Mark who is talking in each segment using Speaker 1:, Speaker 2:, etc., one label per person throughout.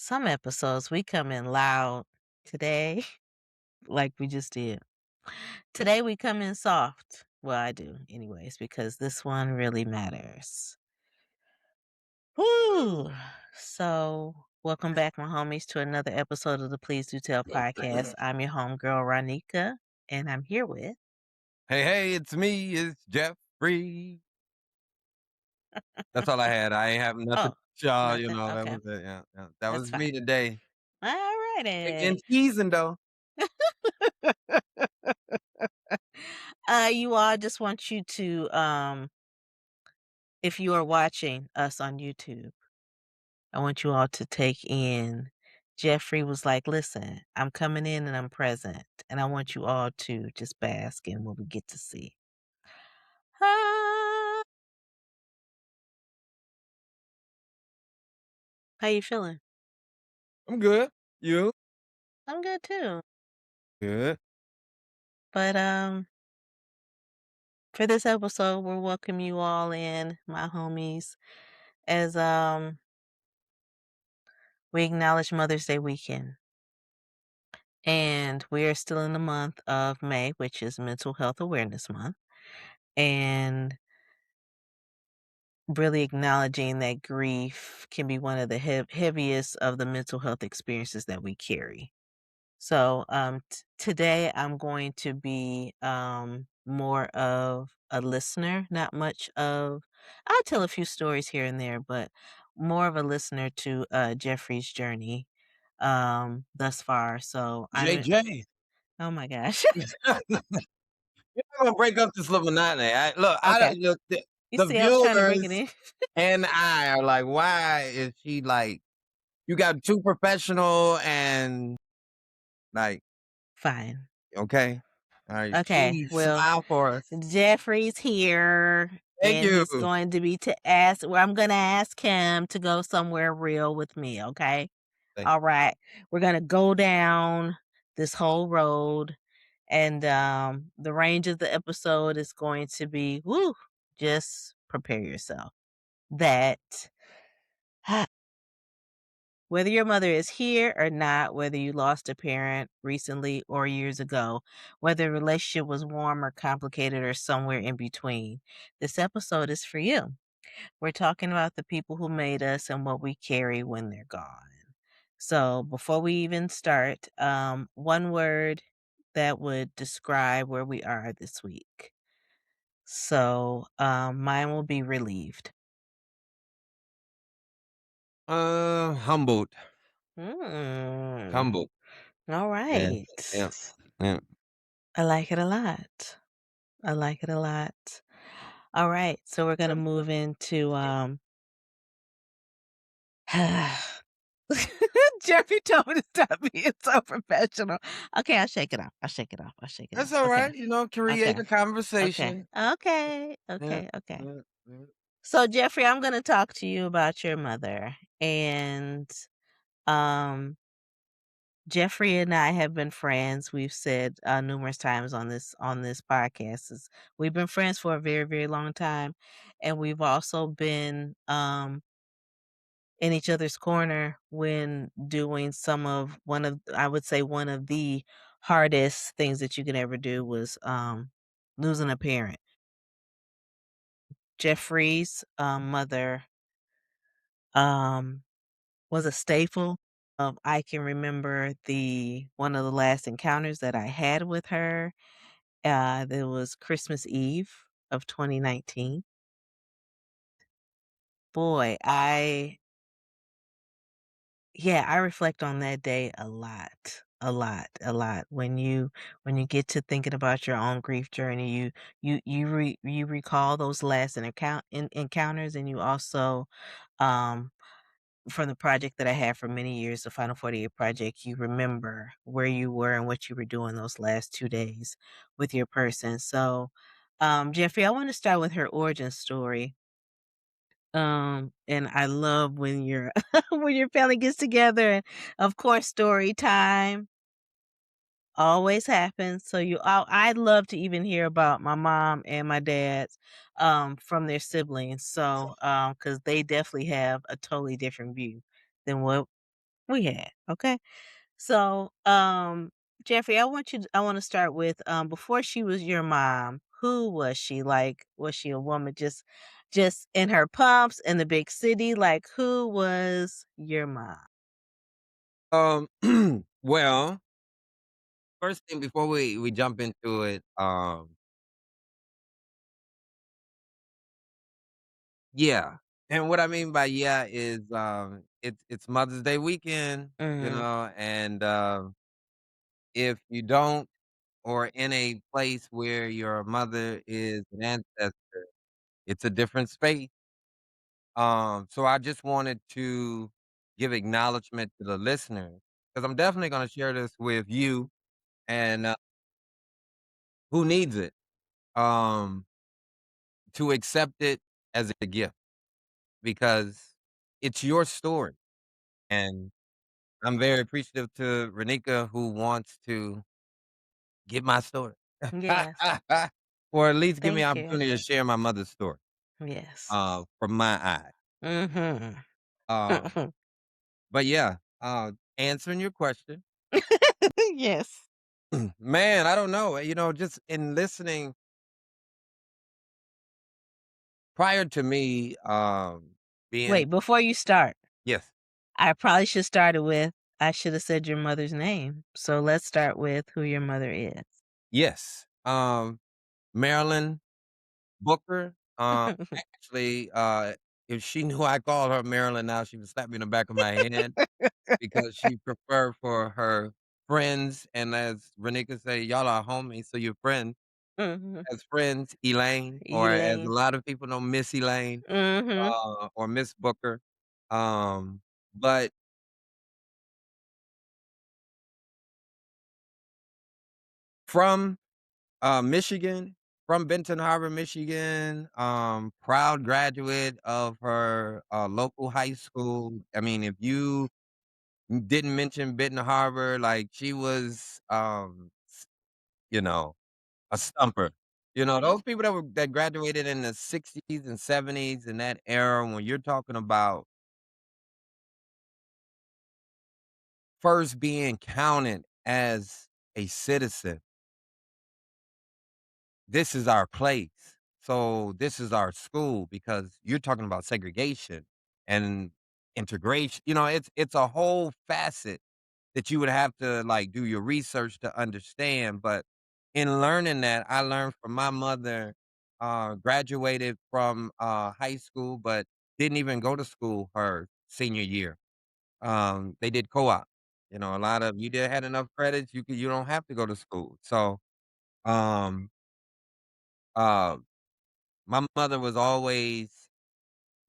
Speaker 1: Some episodes we come in loud. Today, like we just did. Today we come in soft. Well, I do, anyways, because this one really matters. Whoo! So, welcome back, my homies, to another episode of the Please Do Tell podcast. I'm your homegirl, Ronnika, and I'm here with.
Speaker 2: Hey, it's me, it's Jeffrey. That's all I had. I ain't have nothing,
Speaker 1: Oh,
Speaker 2: y'all,
Speaker 1: nothing.
Speaker 2: that
Speaker 1: Okay,
Speaker 2: was it. Yeah, yeah. That
Speaker 1: that's
Speaker 2: was
Speaker 1: fine.
Speaker 2: me today.
Speaker 1: All
Speaker 2: In
Speaker 1: righty.
Speaker 2: season though.
Speaker 1: You all, just want you to if you are watching us on YouTube, I want you all to take in. Jeffrey was like, listen, I'm coming in and I'm present. And I want you all to just bask in what we get to see. Ah, how you feeling?
Speaker 2: I'm good. You?
Speaker 1: I'm good too.
Speaker 2: Good.
Speaker 1: But for this episode, we'll welcome you all in, my homies, as we acknowledge Mother's Day weekend. And we are still in the month of May, which is Mental Health Awareness Month. And really acknowledging that grief can be one of the heaviest of the mental health experiences that we carry. So today I'm going to be more of a listener, not much of. I'll tell a few stories here and there, but more of a listener to Jeffrey's journey thus far. So
Speaker 2: JJ.
Speaker 1: oh my gosh.
Speaker 2: I'm gonna break up this little monotony.
Speaker 1: Okay.
Speaker 2: Look,
Speaker 1: You
Speaker 2: the
Speaker 1: see, I was trying to bring it
Speaker 2: viewers
Speaker 1: in.
Speaker 2: and I are like, why is she like you got too professional and like,
Speaker 1: Fine.
Speaker 2: okay. All right,
Speaker 1: Okay.
Speaker 2: she
Speaker 1: Well,
Speaker 2: smile for us.
Speaker 1: Jeffrey's here,
Speaker 2: Thank
Speaker 1: and
Speaker 2: you.
Speaker 1: he's going to be to ask well, I'm gonna ask him to go somewhere real with me, okay?
Speaker 2: Thank
Speaker 1: Alright. We're gonna go down this whole road, and, the range of the episode is going to be, woo, just prepare yourself. That whether your mother is here or not, whether you lost a parent recently or years ago, whether the relationship was warm or complicated or somewhere in between, this episode is for you. We're talking about the people who made us and what we carry when they're gone. So before we even start, one word that would describe where we are this week. So mine will be relieved.
Speaker 2: Humbled.
Speaker 1: Mm,
Speaker 2: Humbled.
Speaker 1: all
Speaker 2: Yeah.
Speaker 1: right.
Speaker 2: Yeah. Yeah.
Speaker 1: I like it a lot. I like it a lot. All right, so we're gonna move into Jeffrey told me to stop being so professional. Okay, I'll shake it off. I'll shake it off. I'll shake it off.
Speaker 2: That's all
Speaker 1: Okay.
Speaker 2: right, create
Speaker 1: Okay.
Speaker 2: a
Speaker 1: Okay.
Speaker 2: conversation.
Speaker 1: Okay.
Speaker 2: Yeah,
Speaker 1: Okay. Okay.
Speaker 2: yeah, yeah.
Speaker 1: So Jeffrey, I'm gonna talk to you about your mother. And um Jeffrey and I have been friends. We've said numerous times on this podcast. We've been friends for a very, very long time. And we've also been in each other's corner when doing some of one of I would say one of the hardest things that you could ever do was losing a parent. Jeffrey's mother um was a staple. I can remember the one of the last encounters that I had with her. There was Christmas Eve of 2019. Boy, I reflect on that day a lot, a lot, a lot. When you get to thinking about your own grief journey, you recall those last encounters, and you also, um, from the project that I had for many years, the Final 48 project, you remember where you were and what you were doing those last 2 days with your person. So, Jeffrey, I want to start with her origin story. And I love when your when your family gets together, and of course, story time always happens. So I'd love to even hear about my mom and my dad's from their siblings. So because they definitely have a totally different view than what We had, okay? So, Jeffrey, I want to start with before she was your mom, who was she? Like, was she a woman just in her pumps in the big city? Like, who was your mom?
Speaker 2: Um, well, first thing before we jump into it, yeah, and what I mean by yeah is, it's Mother's Day weekend,
Speaker 1: Mhm.
Speaker 2: and, if you don't or in a place where your mother is an ancestor, it's a different space. So I just wanted to give acknowledgement to the listener because I'm definitely gonna share this with you and, who needs it, um, to accept it as a gift because it's your story, and I'm very appreciative to Ronnika who wants to get my story.
Speaker 1: Yes.
Speaker 2: Or at least give me
Speaker 1: Thank
Speaker 2: an
Speaker 1: you.
Speaker 2: opportunity to share my mother's story,
Speaker 1: Yes.
Speaker 2: from my eye.
Speaker 1: Mhm.
Speaker 2: Um, but yeah, answering your question,
Speaker 1: Yes.
Speaker 2: man, I don't know, just in listening prior to me, being
Speaker 1: Wait, before you start,
Speaker 2: yes,
Speaker 1: I probably should started with I should have said your mother's name. So let's start with who your mother is.
Speaker 2: yes, Marilyn Booker, actually, if she knew I called her Marilyn now, she would slap me in the back of my head because she preferred for her friends, and as Renika say, "Y'all are homies, so you're friends."
Speaker 1: Mhm.
Speaker 2: As friends, Elaine, or as a
Speaker 1: Elaine.
Speaker 2: lot of people know, Miss Elaine,
Speaker 1: Mhm.
Speaker 2: or Miss Booker. But from, Michigan, from Benton Harbor, Michigan, proud graduate of her, local high school. I mean, if you didn't mention Benton Harbor, like, she was, you know, a stumper. Those people that graduated in the '60s and '70s in that era when you're talking about first being counted as a citizen, this is our place. So this is our school because you're talking about segregation and integration. It's a whole facet that you would have to like do your research to understand. But in learning that, I learned from my mother, graduated from high school, but didn't even go to school her senior year. They did co-op. A lot of you did had enough credits, you don't have to go to school. So, um, uh, my mother was always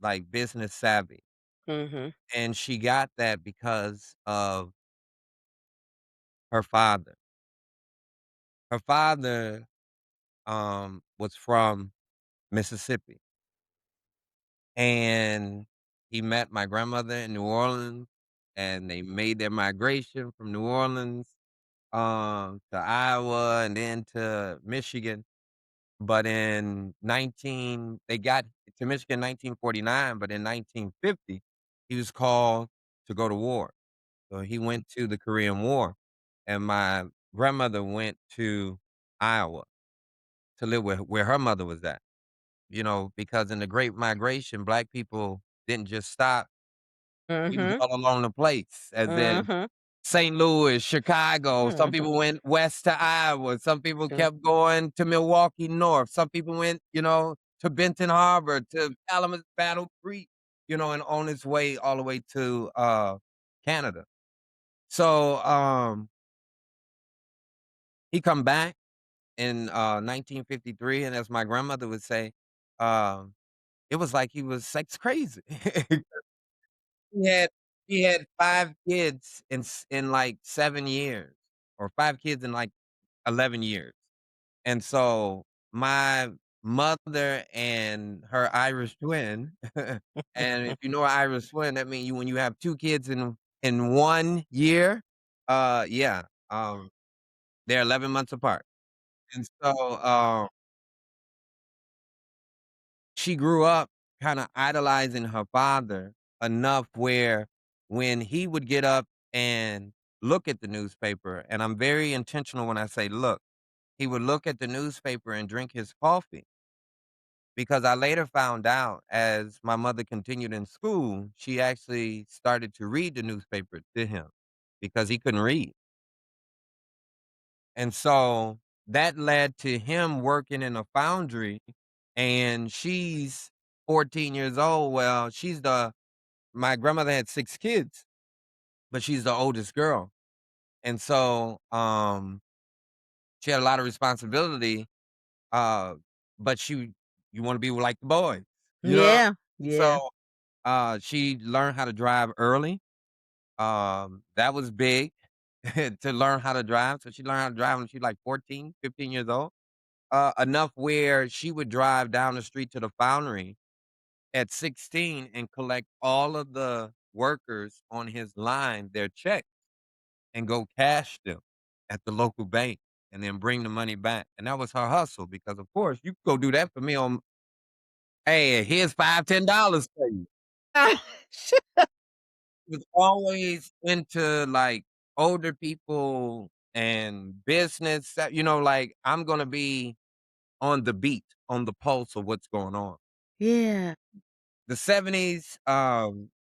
Speaker 2: like business savvy,
Speaker 1: Mhm.
Speaker 2: and she got that because of her father. Her father, was from Mississippi, and he met my grandmother in New Orleans, and they made their migration from New Orleans, to Iowa and then to Michigan. But in 19 they got to Michigan in 1949, but in 1950, he was called to go to war. So he went to the Korean War, and my grandmother went to Iowa to live where her mother was at, because in the Great Migration, Black people didn't just stop. We was
Speaker 1: Mhm.
Speaker 2: all along the place, as in
Speaker 1: Mhm.
Speaker 2: St. Louis, Chicago. Some
Speaker 1: Mhm.
Speaker 2: people went west to Iowa. Some people
Speaker 1: True.
Speaker 2: kept going to Milwaukee North. Some people went, to Benton Harbor, to Calumet Battle Creek, and on its way all the way to, Canada. So, he come back in, 1953, and as my grandmother would say, um, it was like he was sex crazy. He had he had 5 kids in, like, 7 years, or 5 kids in, like, 11 years. And so, my mother and her Irish twin, and if you know an Irish twin, that mean when you have 2 kids in 1 year, yeah, they're 11 months apart. And so, she grew up kinda idolizing her father enough where when he would get up and look at the newspaper, and I'm very intentional when I say look. He would look at the newspaper and drink his coffee because I later found out as my mother continued in school, she actually started to read the newspaper to him because he couldn't read. And so that led to him working in a foundry, and she's 14 years old. Well, my grandmother had 6 kids, but she's the oldest girl. And so, she had a lot of responsibility, uh, but you wanna be like the boys, you know?
Speaker 1: Yeah, yeah,
Speaker 2: So, she learned how to drive early. That was big to learn how to drive. So she learned how to drive when she was like 14, 15 years old. Enough where she would drive down the street to the foundry at 16 and collect all of the workers on his line their checks and go cash them at the local bank and then bring the money back. And that was her hustle because of course you could go do that for me on, hey, here's $5, $10 for you. Was always into, like, older people and business that like, I'm gonna be on the beat, on the pulse of what's going on.
Speaker 1: yeah.
Speaker 2: The '70s,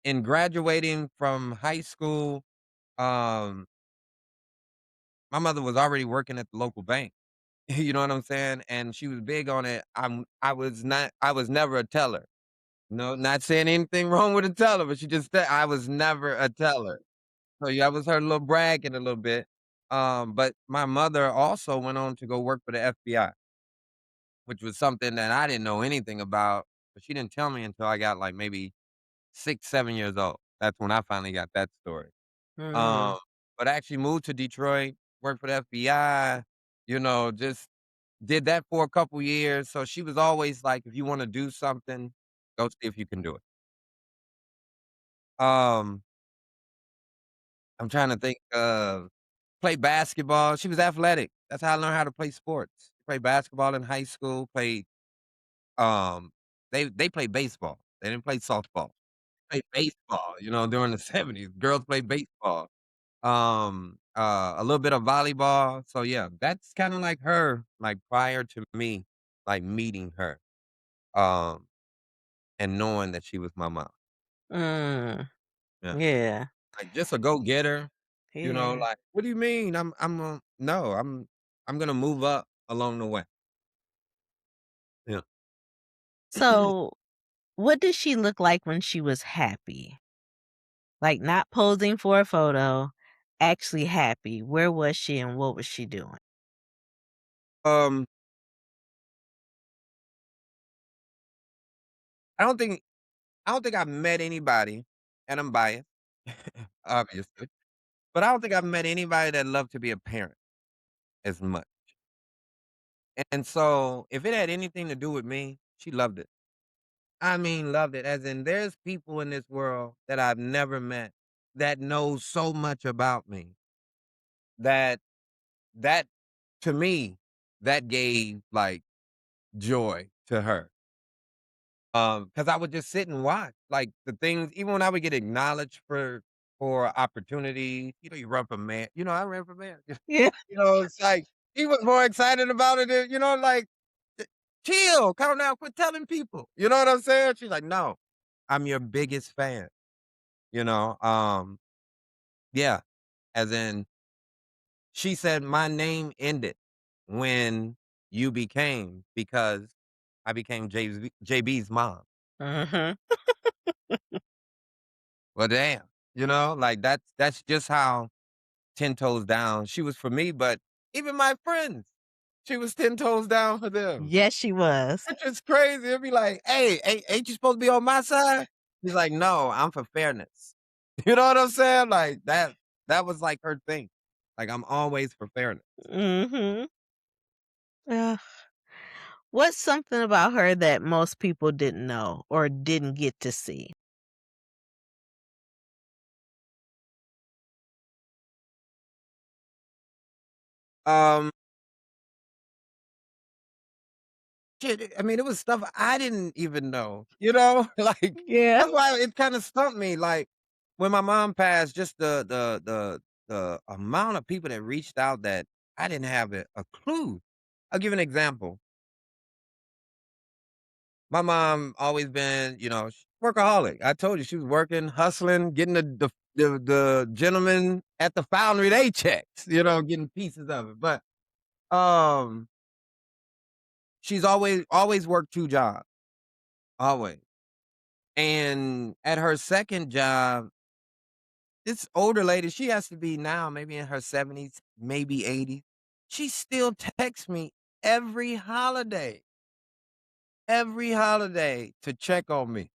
Speaker 2: in graduating from high school, um, my mother was already working at the local bank, you know what I'm saying? And she was big on it. I was never a teller. No, not saying anything wrong with a teller, but she just said I was never a teller. So, yeah, that was her little bragging a little bit. But my mother also went on to go work for the FBI, which was something that I didn't know anything about, but she didn't tell me until I got, like, maybe 6, 7 years old. That's when I finally got that story.
Speaker 1: Mhm.
Speaker 2: Um, but I actually moved to Detroit, worked for the FBI, just did that for a couple years. So she was always like, "If you wanna do something, go see if you can do it." Um, I'm trying to think of Played basketball. She was athletic. That's how I learned how to play sports. Played basketball in high school, um they played baseball. They didn't play softball. Played baseball, during the '70s. Girls played baseball. A little bit of volleyball. So yeah, that's kinda like her, like prior to me, like meeting her, um, and knowing that she was my mom.
Speaker 1: Mm,
Speaker 2: Yeah.
Speaker 1: yeah,
Speaker 2: Like just a go-getter,
Speaker 1: yeah.
Speaker 2: like, "What do you mean? No, I'm gonna move up along the way." Yeah.
Speaker 1: So, what did she look like when she was happy? Like, not posing for a photo, actually happy. Where was she and what was she doing?
Speaker 2: Um, I don't think I don't think I've met anybody, and I'm biased, obviously, but I don't think I've met anybody that loved to be a parent as much. And so, if it had anything to do with me, she loved it. I mean, loved it, as in there's people in this world that I've never met that know so much about me that that to me, that gave, like, joy to her. Because I would just sit and watch, like, the things even when I would get acknowledged for opportunities, you run for mayor. I ran for mayor.
Speaker 1: Yeah.
Speaker 2: It's like, he was more excited about it than, like, "Ch chill, calm down, quit telling people." You know what I'm saying? She's like, "No, I'm your biggest fan." You know? Yeah, as in, she said, "My name ended when you became because I became JB's mom."
Speaker 1: Mhm.
Speaker 2: Well, damn, like, that's just how 10 toes down she was for me, but even my friends, she was 10 toes down for them,
Speaker 1: Yes, she was.
Speaker 2: which is crazy. It'd be like, "Hey, ain't you supposed to be on my side?" She's like, "No, I'm for fairness." You know what I'm saying? Like, that was, like, her thing. Like, I'm always for fairness.
Speaker 1: Mhm. Ugh. What's something about her that most people didn't know or didn't get to see?
Speaker 2: Um, shit, I mean, it was stuff I didn't even know, Like,
Speaker 1: Yeah.
Speaker 2: that's why it kinda stumped me, like When my mom passed, just the amount of people that reached out that I didn't have a clue. I'll give an example. My mom always been, workaholic. I told you she was working, hustling, getting the gentleman at the foundry they checks, getting pieces of it. But um, she's always worked 2 jobs, always. And at her 2nd job, this older lady, she has to be now maybe in her 70s, maybe 80s. She still texts me every every holiday to check on me.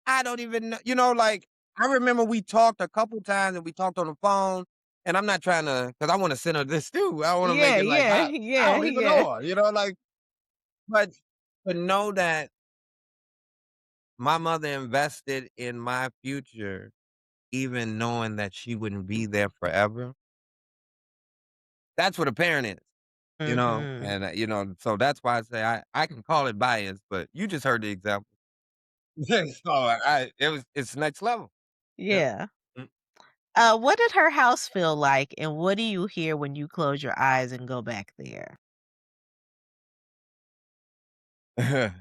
Speaker 2: I don't even know, like, I remember we talked a couple times and we talked on the phone, and I'm not trying to, because I wanna send her this too. I wanna make
Speaker 1: Yeah,
Speaker 2: it like,
Speaker 1: yeah,
Speaker 2: I
Speaker 1: yeah,
Speaker 2: don't even
Speaker 1: yeah.
Speaker 2: know her, like, but to know that my mother invested in my future, even knowing that she wouldn't be there forever, that's what a parent is.
Speaker 1: Mhm.
Speaker 2: So that's why I say I can call it bias, but you just heard the example. So it's next level. Yeah.
Speaker 1: Yeah.
Speaker 2: Mm.
Speaker 1: What did her house feel like, and what do you hear when you close your eyes and go back there?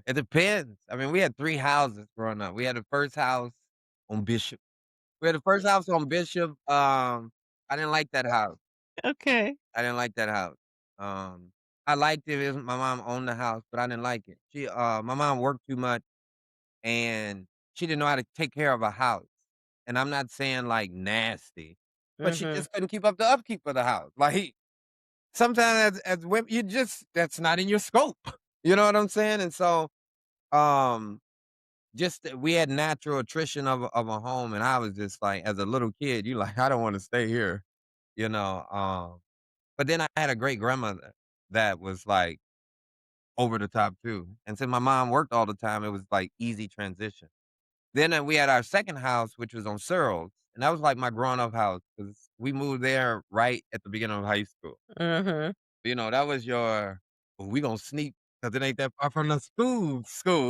Speaker 2: It depends. I mean, we had 3 houses growing up. We had the first house on Bishop. We had the first house on Bishop. I didn't like that house.
Speaker 1: Okay.
Speaker 2: I didn't like that house. Um, I liked it if my mom owned the house, but I didn't like it. My mom worked too much, and she didn't know how to take care of a house. And I'm not saying, like, nasty, but she
Speaker 1: Mhm.
Speaker 2: just couldn't keep up the upkeep of the house. Like, sometimes as women, that's not in your scope. You know what I'm saying? And so, um, just that we had natural attrition of a home, and I was just like, as a little kid, you like, "I don't wanna stay here," you know? But then I had a great grandmother that was, like, over the top too, and since my mom worked all the time, it was, like, easy transition. Then, we had our 2nd house, which was on Searles, and that was, like, my growing up house because we moved there right at the beginning of high school.
Speaker 1: Mhm.
Speaker 2: That was your, "Well, we gonna sneak because it ain't that far from the school,"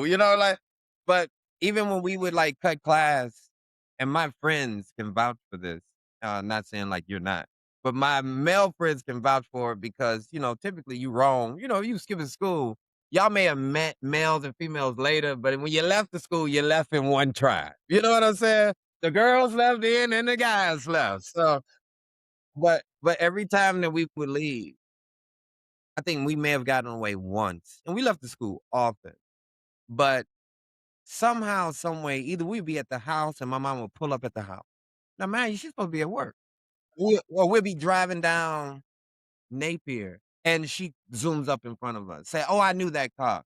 Speaker 2: like, but even when we would, like, cut class, and my friends can vouch for this, not saying like you're not, but my male friends can vouch for it because, typically you roam, you skipping school. Y'all may have met males and females later, but when you left the school, you left in one tribe. You know what I'm saying? The girls left in and the guys left, so but every time that we would leave, I think we may have gotten away once, and we left the school often, but somehow, some way, either we'd be at the house and my mom would pull up at the house. Now, man, she's supposed to be at work. We'll be driving down Napier, and she zooms up in front of us, say, "Oh, I knew that car."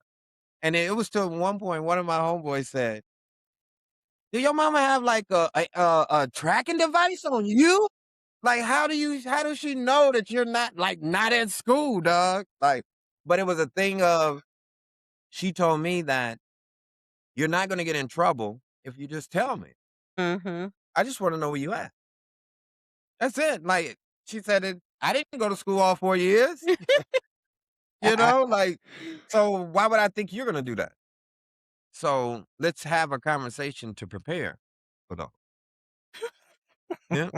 Speaker 2: And it was to one point, one of my homeboys said, "Do your mama have like a tracking device on you? Like, how does she know that you're not like not at school, dog?" Like, but it was a thing of she told me that you're not gonna get in trouble if you just tell me.
Speaker 1: Mhm.
Speaker 2: I just wanna know where you at. That's it. Like, she said it I didn't go to school all 4 years, like, so why would I think you're gonna do that? So, let's have a conversation to prepare for those. Yeah,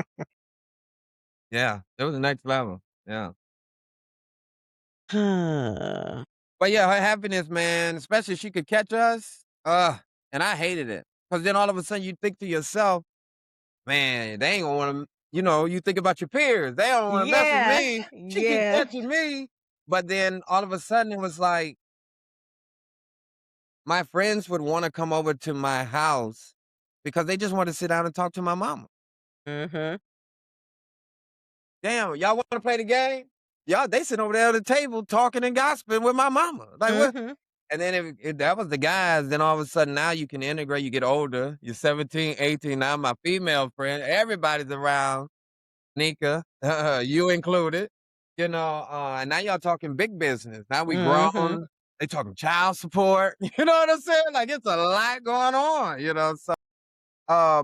Speaker 2: yeah, it was the next level. Yeah. But yeah, her happiness, man, especially if she could catch us, and I hated it. Cause then all of a sudden you think to yourself, man, they ain't gonna wanna, you think about your peers. They don't wanna mess with
Speaker 1: Yeah.
Speaker 2: me. She keep
Speaker 1: Yeah.
Speaker 2: catching me. But then all of a sudden it was like my friends would wanna come over to my house because they just want to sit down and talk to my mama.
Speaker 1: Mhm.
Speaker 2: Damn, y'all wanna play the game? Y'all, they sit over there at the table talking and gossiping with my mama. Like what?
Speaker 1: Mhm.
Speaker 2: And then if that was the guys, then all of a sudden now you can integrate, you get older, you're 17, 18. Now my female friend, everybody's around. Nika, you included, and now y'all talking big business. Now we
Speaker 1: Mhm.
Speaker 2: grown. They talking child support. You know what I'm saying? Like it's a lot going on, So,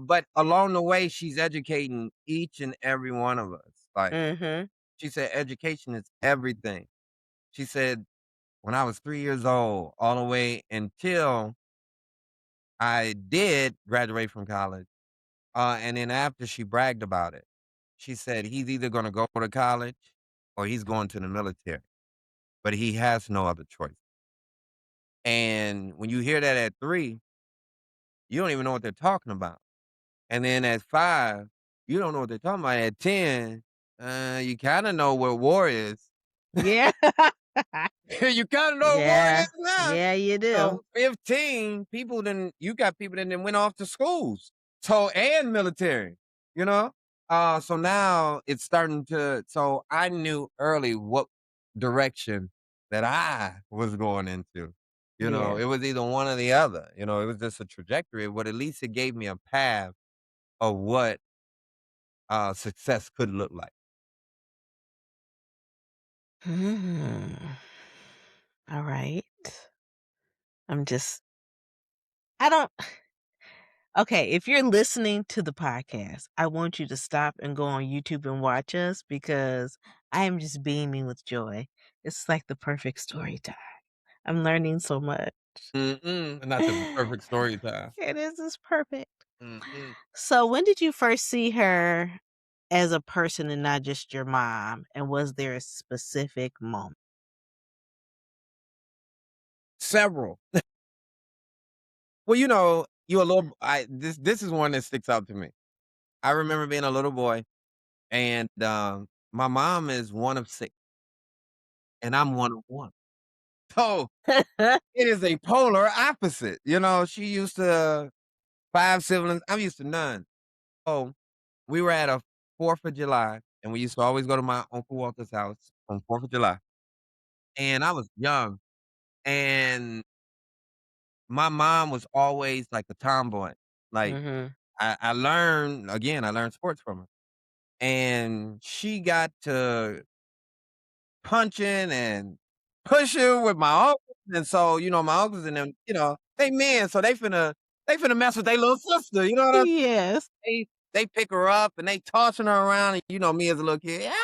Speaker 2: but along the way, she's educating each and every one of us. Like
Speaker 1: Mhm.
Speaker 2: she said, education is everything. She said, when I was 3 years old, all the way until I did graduate from college, And then after she bragged about it, she said he's either gonna go to college or he's going to the military, but he has no other choice. And when you hear that at 3, you don't even know what they're talking about. And then at 5, you don't know what they're talking about. At 10, you kinda know what war is.
Speaker 1: Yeah.
Speaker 2: You kinda know what war
Speaker 1: Yeah.
Speaker 2: is now.
Speaker 1: Yeah, you do.
Speaker 2: So, 15, you got people that then went off to schools, so and military, you know? So now it's starting to so I knew early what direction that I was going into.
Speaker 1: Yeah.
Speaker 2: It was either one or the other, it was just a trajectory, but at least it gave me a path of what, success could look like.
Speaker 1: Hmm. All right. I'm just I don't Okay, if you're listening to the podcast, I want you to stop and go on YouTube and watch us because I am just beaming with joy. It's like the perfect story time. I'm learning so much.
Speaker 2: Mm-mm, not the perfect story time.
Speaker 1: It is it's perfect.
Speaker 2: Mm-mm.
Speaker 1: So when did you first see her as a person and not just your mom? And was there a specific moment?
Speaker 2: Several. Well, you a little I this is one that sticks out to me. I remember being a little boy, and, my mom is one of 6, and I'm one of 1. So, it is a polar opposite, she used to 5 siblings, I'm used to none. So, we were at a 4th of July, and we used to always go to my Uncle Walter's house on 4th of July, and I was young, and my mom was always like a tomboy. Like,
Speaker 1: Mhm.
Speaker 2: I learned sports from her. And she got to punching and pushing with my uncles, and so, my uncles and them, they men, so they finna mess with their little sister, you know what I'm
Speaker 1: Yes.
Speaker 2: they pick her up and they tossing her around, and me as a little kid, "Ah,"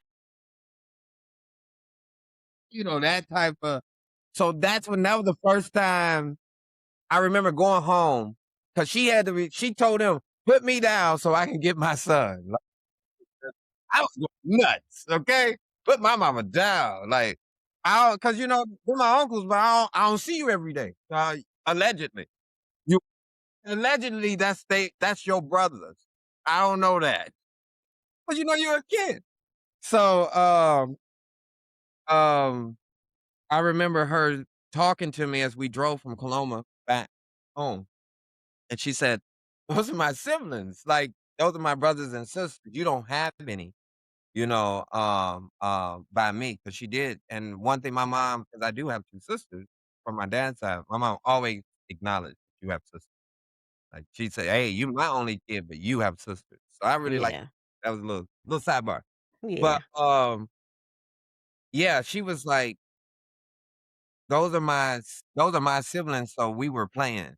Speaker 2: that type of so that was the first time I remember going home because she told him, "Put me down so I can get my son." I was going nuts, okay? Put my mama down, like, cause they're my uncles, but I don't see you every day. Allegedly. You allegedly, that's your brothers. I don't know that. But you're a kid. So, um, I remember her talking to me as we drove from Coloma back home, and she said, "Those are my siblings, like, those are my brothers and sisters. You don't have any." By me, because she did. And one thing my mom, because I do have 2 sisters from my dad's side, my mom always acknowledged you have sisters. Like, she said, "Hey, you my only kid, but you have sisters." So I really like
Speaker 1: Yeah.
Speaker 2: that was a little sidebar. But,
Speaker 1: Yeah.
Speaker 2: yeah, she was like, those are my siblings, so we were playing.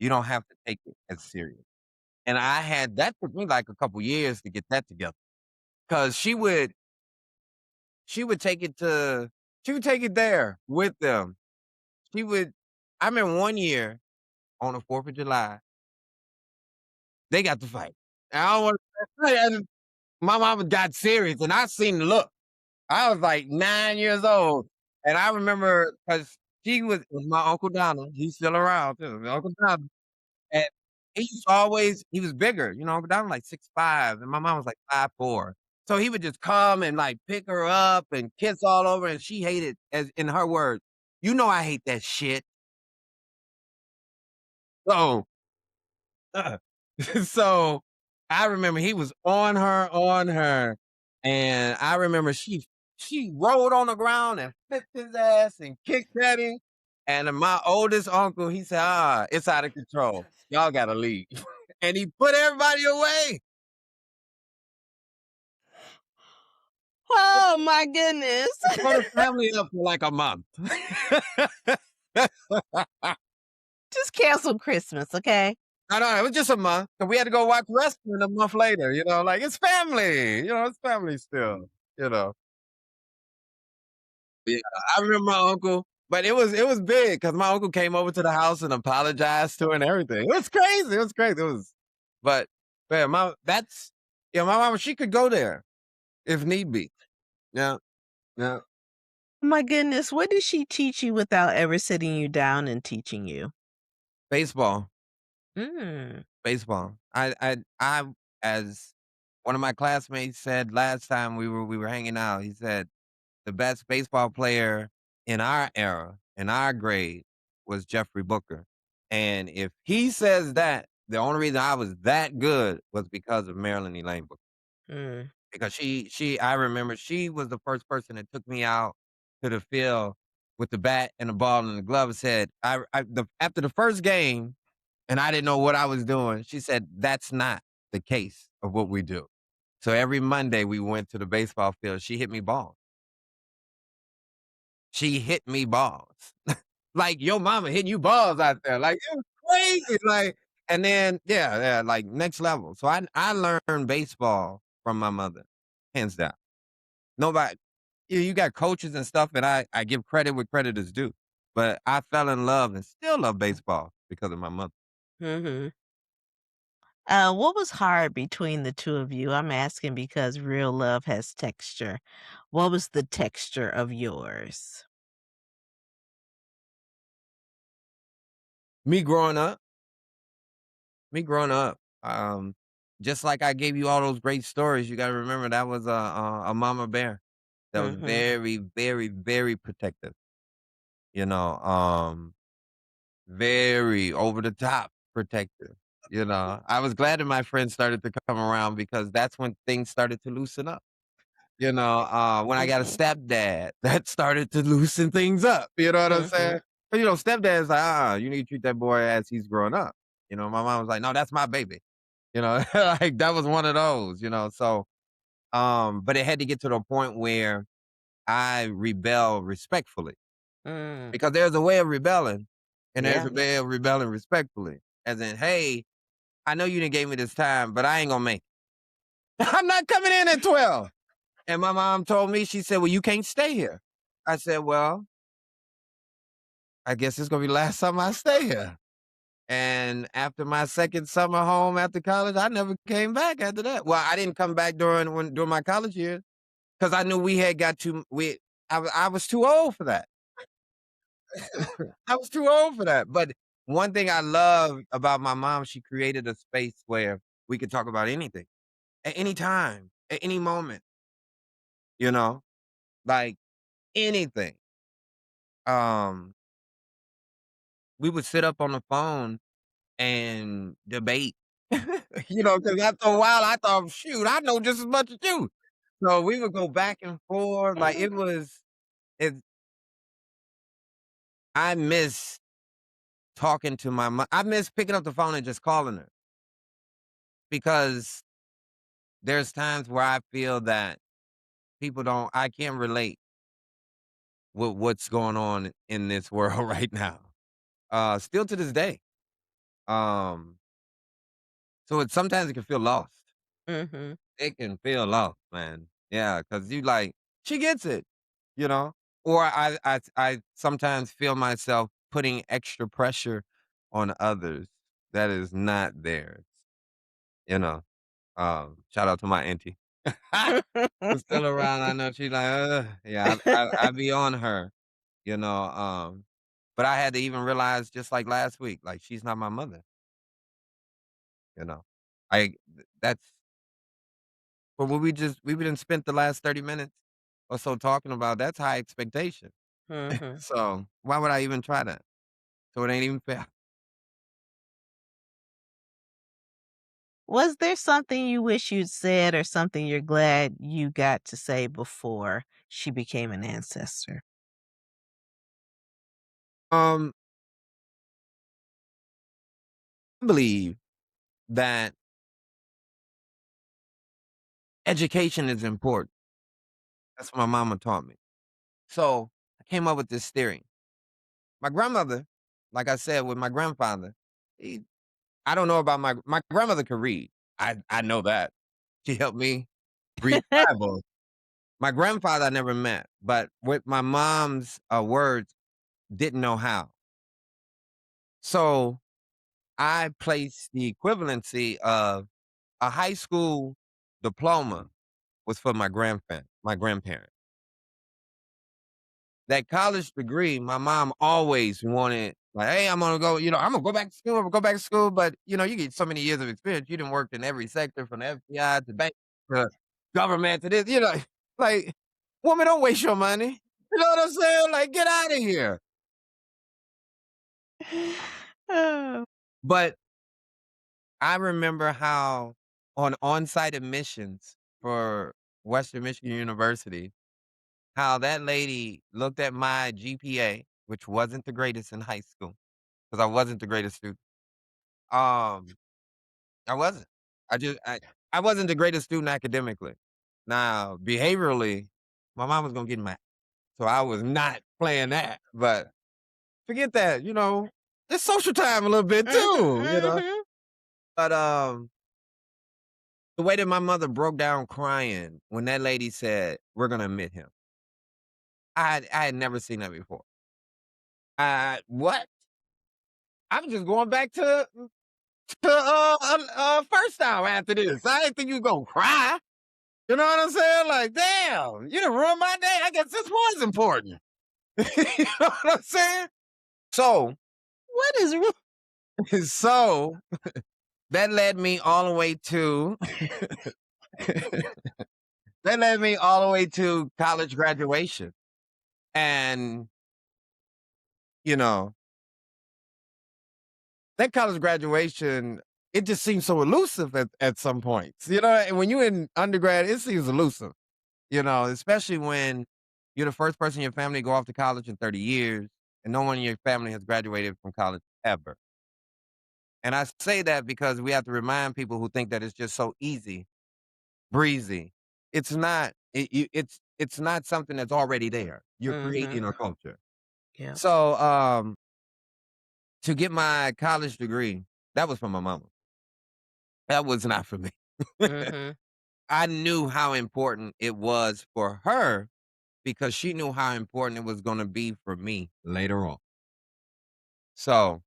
Speaker 2: You don't have to take it as serious." And that took me like a couple years to get that together, 'cause she would take it to she would take it there with them. She would I remember one year on the 4th of July, they got to fight. And I don't wanna my mama got serious, and I seen the look. I was like 9 years old, and I remember because she was my Uncle Donald, he's still around too, my Uncle Donald, and he was bigger, Uncle Donald like 6'5", and my mom was like 5'4". So he would just come and, like, pick her up and kiss all over, and she hated as in her words, I hate that shit." So so, I remember he was on her, and I remember she rolled on the ground and flipped his ass and kicked at him, and then my oldest uncle, he said, "Ah, it's out of control. Y'all gotta leave." And he put everybody away.
Speaker 1: Oh my goodness.
Speaker 2: He tore the family up for like a month.
Speaker 1: Just cancel Christmas, okay?
Speaker 2: No, it was just a month, 'cause we had to go watch wrestling a month later, like, it's family, it's family still, you know? Yeah, I remember my uncle, but it was big because my uncle came over to the house and apologized to her and everything. It was crazy, it was crazy, but Yeah, my mama, she could go there if need be. Yeah, yeah.
Speaker 1: My goodness, what did she teach you without ever sitting you down and teaching you?
Speaker 2: Baseball,
Speaker 1: Mm,
Speaker 2: baseball. As one of my classmates said last time we were hanging out, he said the best baseball player in our era, in our grade, was Jeffrey Booker. And if he says that, the only reason I was that good was because of Marilyn Elaine Booker.
Speaker 1: mm,
Speaker 2: Because I remember she was the first person that took me out to the field with the bat and the ball and the glove and said, after the first game, and I didn't know what I was doing, she said, "That's not the case of what we do." So every Monday we went to the baseball field. She hit me balls. She hit me balls. Like, your mama hitting you balls out there. Like, it was crazy. Like, and then, yeah, yeah, like next level. So I learned baseball from my mother, hands down. Nobody, you got coaches and stuff, and I give credit where credit is due. But I fell in love and still love baseball because of my mother.
Speaker 1: mhm. What was hard between the 2 of you? I'm asking because real love has texture. What was the texture of yours?
Speaker 2: Me growing up, me growing up, just like I gave you all those great stories, you got to remember that was a mama bear that was
Speaker 1: Mhm,
Speaker 2: very, very, very protective. You know, very over the top protective. You know, I was glad that my friends started to come around because that's when things started to loosen up. You know, when I got a
Speaker 1: mhm,
Speaker 2: stepdad, that started to loosen things up. You know what I'm
Speaker 1: mhm,
Speaker 2: saying? But stepdad's like, you need to treat that boy as he's growing up. My mom was like, no, that's my baby. Like that was one of those. So but it had to get to the point where I rebel respectfully
Speaker 1: mm,
Speaker 2: because there's a way of rebelling and there's
Speaker 1: yeah.
Speaker 2: a way of rebelling respectfully. As in, hey, I know you didn't give me this time, but I ain't gonna make it. I'm not coming in at 12. And my mom told me, she said, well, you can't stay here. I said, well, I guess it's gonna be the last summer I stay here. And after my second summer home after college, I never came back after that. Well, I didn't come back during my college years because I knew we had got too we I was too old for that. I was too old for that. But one thing I love about my mom, she created a space where we could talk about anything at any time, at any moment, you know, like anything. Um, we would sit up on the phone and debate, because after a while I thought, shoot, I know just as much as you. So we would go back and forth. Like it, I miss talking to my mom. I miss picking up the phone and just calling her because there's times where I feel that I can't relate with what's going on in this world right now. Still to this day. Um, so sometimes it can feel lost.
Speaker 1: Mhm,
Speaker 2: It can feel lost, man. Yeah, because you like, she gets it, you know? Or I sometimes feel myself putting extra pressure on others that is not theirs, you know? Shout out to my auntie. Who's still around. I know she's like, yeah, I be on her, you know. But I had to even realize just like last week, like she's not my mother, you know. That's but what we've been spent the last 30 minutes or so talking about, that's high expectation.
Speaker 1: mhm.
Speaker 2: So why would I even try that? So it ain't even fair.
Speaker 1: Was there something you wish you'd said or something you're glad you got to say before she became an ancestor?
Speaker 2: Um, I believe that education is important. That's what my mama taught me. So I came up with this theory. My grandmother, like I said, with my grandfather, he I don't know about my grandmother could read. I know that. She helped me read the Bible. My grandfather I never met, but with my mom's, words, didn't know how. So, I placed the equivalency of A high school diploma was for my grandparents. That college degree, my mom always wanted, like, "Hey, I'm gonna go, I'm gonna go back to school, I'm gonna go back to school," but, you get so many years of experience, you done worked in every sector from the FBI to bank to government to this, like, "Woman, don't waste your money." You know what I'm saying? Like, "Get out of here."
Speaker 1: Oh.
Speaker 2: But I remember how on on-site admissions for Western Michigan University, how that lady looked at my GPA, which wasn't the greatest in high school, because I wasn't the greatest student. Um, I wasn't. I wasn't the greatest student academically. Now, behaviorally, my mom was gonna get my, so I was not playing that, but forget that, it's social time a little bit
Speaker 1: Mhm,
Speaker 2: too.
Speaker 1: mhm.
Speaker 2: But, the way that my mother broke down crying when that lady said, "We're gonna admit him." I had never seen that before. What? I'm just going back to first hour after this. I didn't think you gonna cry. You know what I'm saying? Like, damn, you done ruined my day. I guess this was important. You know what I'm saying? So,
Speaker 1: What is wrong?
Speaker 2: so that led me all the way to that led me all the way to college graduation. And, you know, that college graduation, it just seems so elusive at some points. And when you're in undergrad, it seems elusive, especially when you're the first person in your family to go off to college in 30 years and no one in your family has graduated from college ever. And I say that because we have to remind people who think that it's just so easy, breezy. It's not. It's not something that's already there. You're
Speaker 1: Mhm.
Speaker 2: creating a culture.
Speaker 1: Yeah.
Speaker 2: So, to get my college degree, that was from my mama. That was not for me.
Speaker 1: Mhm.
Speaker 2: I knew how important it was for her because she knew how important it was gonna be for me later on. So,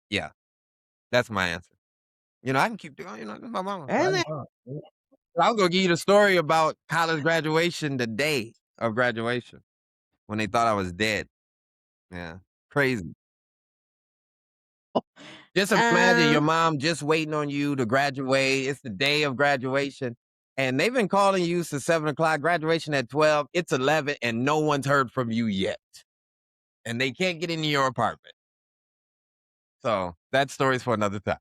Speaker 2: yeah, that's my answer. I can keep doing, that's my mama.
Speaker 1: And then
Speaker 2: I was gonna give you the story about college graduation, the day of graduation when they thought I was dead. Yeah, crazy. Just imagine
Speaker 1: uh,
Speaker 2: your mom just waiting on you to graduate. It's the day of graduation, and they've been calling you since 7 o'clock. Graduation at 12. It's 11, and no one's heard from you yet, and they can't get into your apartment. So that story's for another time.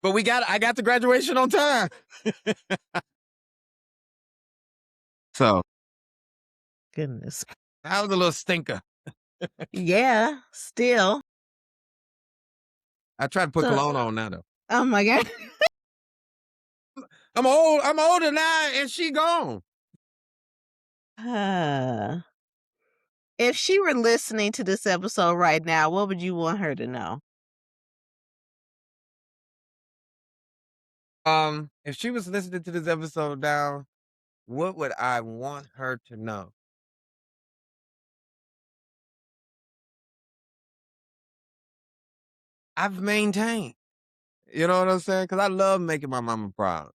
Speaker 2: But I got the graduation on time. So
Speaker 1: goodness.
Speaker 2: that was a little stinker.
Speaker 1: Yeah, still.
Speaker 2: I tried to put
Speaker 1: So
Speaker 2: cologne on now though.
Speaker 1: oh my god.
Speaker 2: I'm old. I'm older now, and she gone.
Speaker 1: Uh, if she were listening to this episode right now, what would you want her to know?
Speaker 2: If she was listening to this episode now, what would I want her to know? I've maintained. You know what I'm saying? Because I love making my mama proud.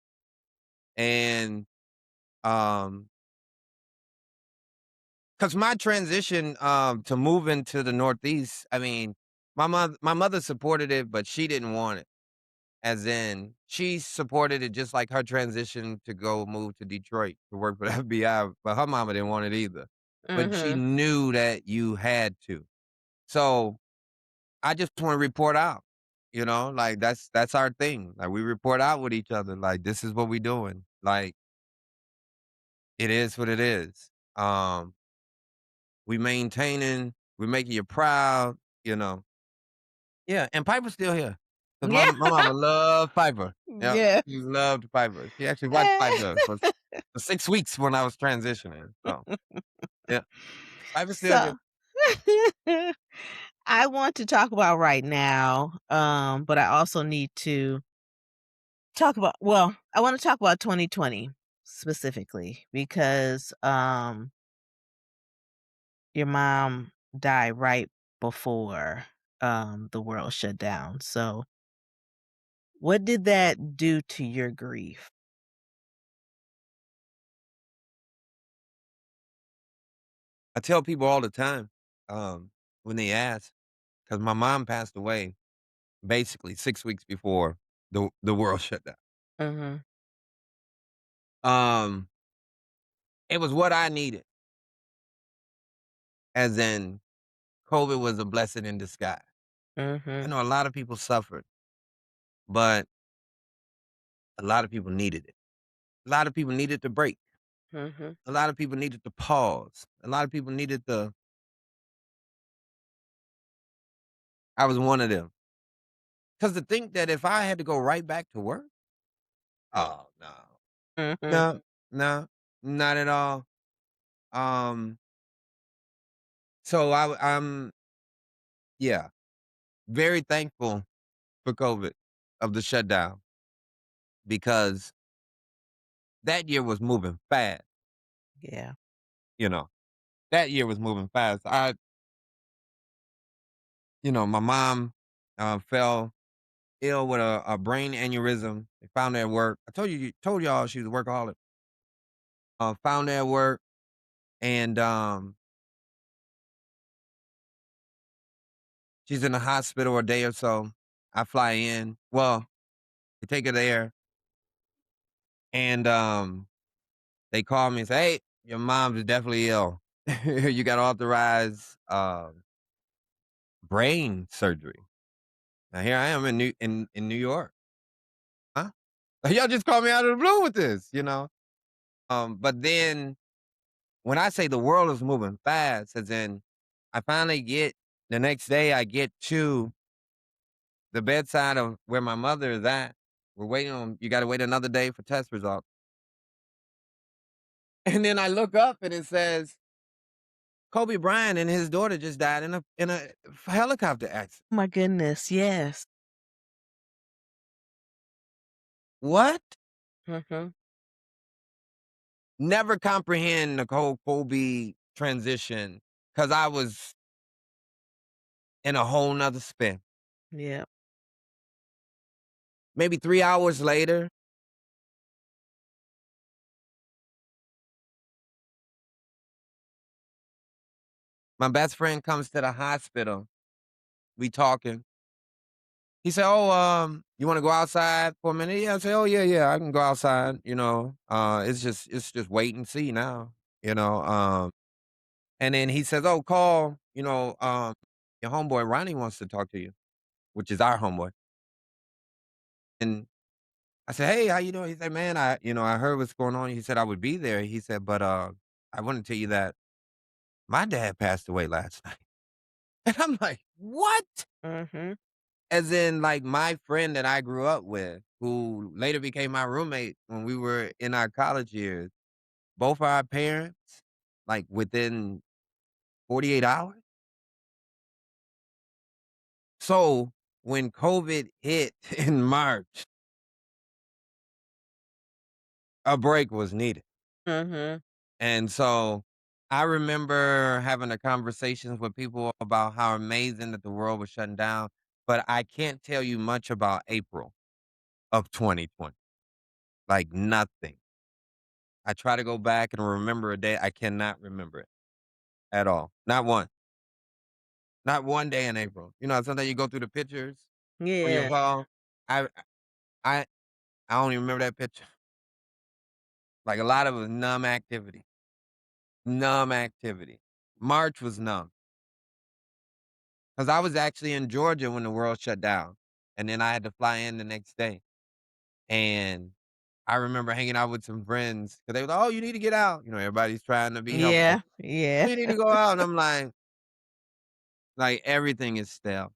Speaker 2: And um, because my transition to moving to the Northeast, I mean, my mother supported it, but she didn't want it. As in, she supported it just like her transition to go move to Detroit to work for the FBI, but her mama didn't want it either. But she
Speaker 1: Mhm.
Speaker 2: knew that you had to. So I just want to report out. Like that's our thing. Like we report out with each other. Like this is what we doing. Like it is what it is. We making you proud. You know. Yeah, and Piper's still here because my
Speaker 1: Yeah.
Speaker 2: my mama loved Piper. Yeah,
Speaker 1: Yeah.
Speaker 2: she loved Piper. She actually watched Piper for 6 weeks when I was transitioning. So yeah, Piper's still
Speaker 1: So
Speaker 2: here.
Speaker 1: I want to talk about right now, but I also need to I want to talk about 2020 specifically because your mom died right before the world shut down. So What did that do to your grief?
Speaker 2: I tell people all the time, when they ask, because my mom passed away basically 6 weeks before the world shut down.
Speaker 1: Mhm,
Speaker 2: Um, it was what I needed, as in COVID was a blessing in disguise. I
Speaker 1: mhm,
Speaker 2: know a lot of people suffered, but a lot of people needed it. A lot of people needed to break.
Speaker 1: mhm.
Speaker 2: A lot of people needed to pause. A lot of people needed to I was one of them. 'Cause to think that if I had to go right back to work, oh, no.
Speaker 1: Mhm.
Speaker 2: No, no, not at all. Um, so I'm yeah, very thankful for COVID, of the shutdown, because that year was moving fast,
Speaker 1: Yeah.
Speaker 2: you know? That year was moving fast. My mom, fell ill with a brain aneurysm. They found her at work. I told y'all she was a workaholic. Found her at work, and, she's in the hospital a day or so. I fly in. Well, they take her there, and, they call me and say, "Hey, your mom's definitely ill. You got authorized, brain surgery." Now here I am in New York. Huh? Y'all just called me out of the blue with this, you know? But then when I say the world is moving fast, as in I finally get the next day I get to the bedside of where my mother is at. We're waiting on you gotta wait another day for test results. And then I look up and it says, Kobe Bryant and his daughter just died in a helicopter accident.
Speaker 1: My goodness, yes.
Speaker 2: What?
Speaker 1: Mhm.
Speaker 2: Never comprehend the whole Kobe transition because I was in a whole nother spin.
Speaker 1: Yeah.
Speaker 2: Maybe 3 hours later, my best friend comes to the hospital. We talking. He said, "Oh, you want to go outside for a minute?" Yeah, I say, "Oh, yeah, yeah, I can go outside." It's just wait and see now. You know, and then he says, "Oh, call. Your homeboy Ronnie wants to talk to you," which is our homeboy. And I said, "Hey, how you doing?" He said, "Man, I heard what's going on." He said, "I would be there." He said, "But I want to tell you that my dad passed away last night." And I'm like, "What?"
Speaker 1: Mhm.
Speaker 2: As in, like, my friend that I grew up with, who later became my roommate when we were in our college years, both our parents, like, within 48 hours. So, when COVID hit in March, a break was needed.
Speaker 1: Mhm.
Speaker 2: And so, I remember having the conversations with people about how amazing that the world was shutting down, but I can't tell you much about April of 2020, like, nothing. I try to go back and remember a day, I cannot remember it at all. Not one. Not one day in April. Sometimes you go through the pictures on your
Speaker 1: Yeah.
Speaker 2: phone. I I I don't even remember that picture. Like, a lot of it was numb activity. Numb activity. March was numb because I was actually in Georgia when the world shut down, and then I had to fly in the next day, and I remember hanging out with some friends because they were like, "Oh, you need to get out." Everybody's trying to be helpful.
Speaker 1: Yeah. Yeah.
Speaker 2: "Oh, you need to go out," and I'm like, everything is stale.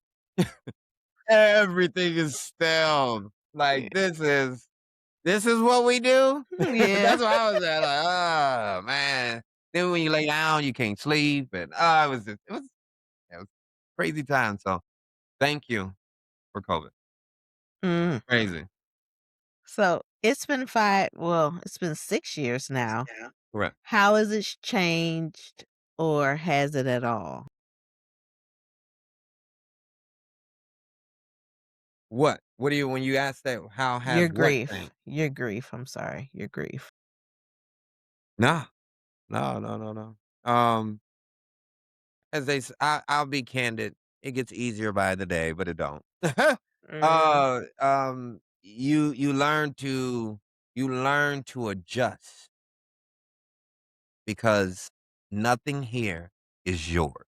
Speaker 2: Everything is stale. Like, this is what we do?
Speaker 1: Yeah.
Speaker 2: That's where I was at, like, "Oh, man." Then when you lay down, you can't sleep, and, it was crazy time, so thank you for COVID.
Speaker 1: Mm.
Speaker 2: Crazy.
Speaker 1: So, it's been 6 years now.
Speaker 2: Correct.
Speaker 1: How has it changed or has it at all?
Speaker 2: What? What do you when you ask that, how has what changed?
Speaker 1: Your grief, I'm sorry, your grief.
Speaker 2: No, no, no, no, no. As I'll be candid, it gets easier by the day, but it don't.
Speaker 1: Mm.
Speaker 2: You learn to adjust because nothing here is yours.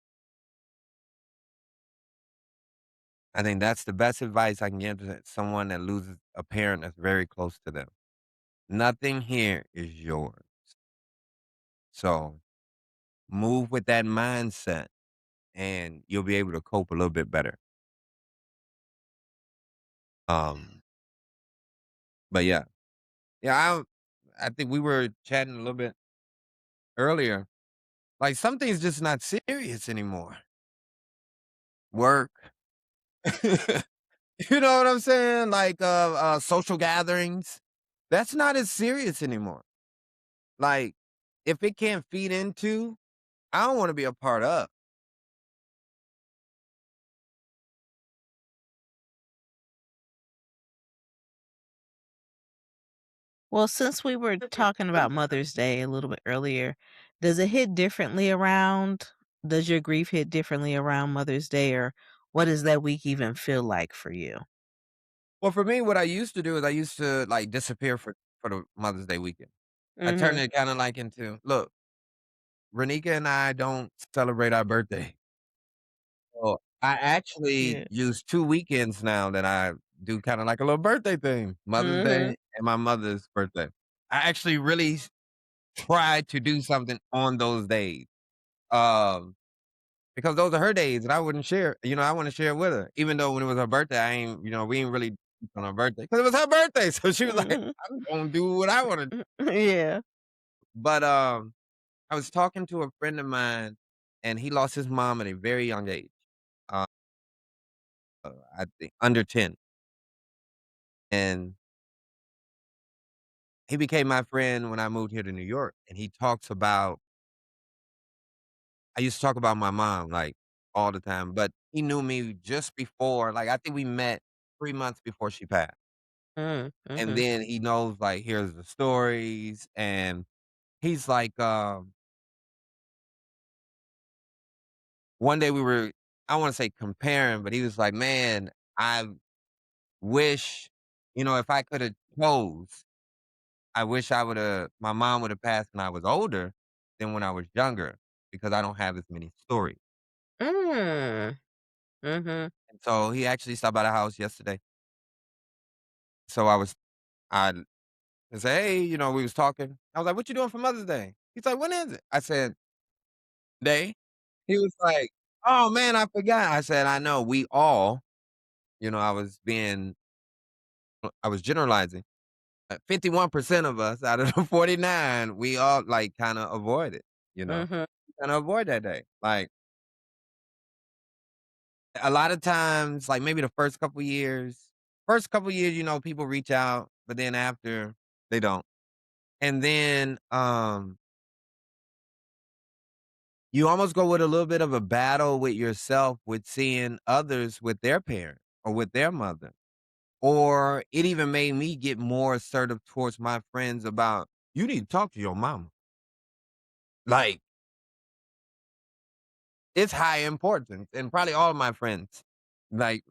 Speaker 2: I think that's the best advice I can give to someone that loses a parent that's very close to them. Nothing here is yours. So move with that mindset and you'll be able to cope a little bit better. Um, but yeah. Yeah, I think we were chatting a little bit earlier. Like something's just not serious anymore. Work. You know what I'm saying? Like social gatherings. That's not as serious anymore. Like if it can't feed into, I don't want to be a part of.
Speaker 1: Well, since we were talking about Mother's Day a little bit earlier, does it hit differently around does your grief hit differently around Mother's Day, or what does that week even feel like for you?
Speaker 2: Well, for me, what I used to do is I used to like disappear for the Mother's Day weekend. I turned
Speaker 1: Mhm.
Speaker 2: it kind of like into look, Renika and I don't celebrate our birthday. So, I actually
Speaker 1: Yeah.
Speaker 2: use 2 weekends now that I do kinda like a little birthday thing, Mother's
Speaker 1: Mhm.
Speaker 2: Day and my mother's birthday. I actually really try to do something on those days, um, because those are her days and I wouldn't share I wanna share it with her, even though when it was her birthday, I ain't we ain't really on her birthday because it was her birthday, so she was like,
Speaker 1: Mhm.
Speaker 2: "I'm gonna do what I wanna."
Speaker 1: Yeah.
Speaker 2: But, I was talking to a friend of mine, and he lost his mom at a very young age, uh, I think under 10, and he became my friend when I moved here to New York, and he talks about I used to talk about my mom, like, all the time, but he knew me just before like, I think we met 3 months before she passed,
Speaker 1: Mm,
Speaker 2: and
Speaker 1: mhm.
Speaker 2: then he knows, like, here's the stories, and he's like, one day we were I don't wanna say comparing, but he was like, "Man, I wish, if I coulda chose, I wish my mom woulda passed when I was older than when I was younger because I don't have as many stories."
Speaker 1: Mm. Mhm.
Speaker 2: And so he actually stopped by the house yesterday. So I said, "Hey," we was talking. I was like, "What you doing for Mother's Day?" He's like, "When is it?" I said, "Day." He was like, "Oh, man, I forgot." I said, "I know, we all," I was generalizing. 51% of us out of the 49, we all, like, kinda avoid it, you know?
Speaker 1: Mhm.
Speaker 2: Kinda avoid that day. Like, a lot of times, like, maybe the first couple years, people reach out, but then after, they don't. And then, you almost go with a little bit of a battle with yourself with seeing others with their parent or with their mother. Or it even made me get more assertive towards my friends about, "You need to talk to your mama." Like, it's high importance, and probably all of my friends, like,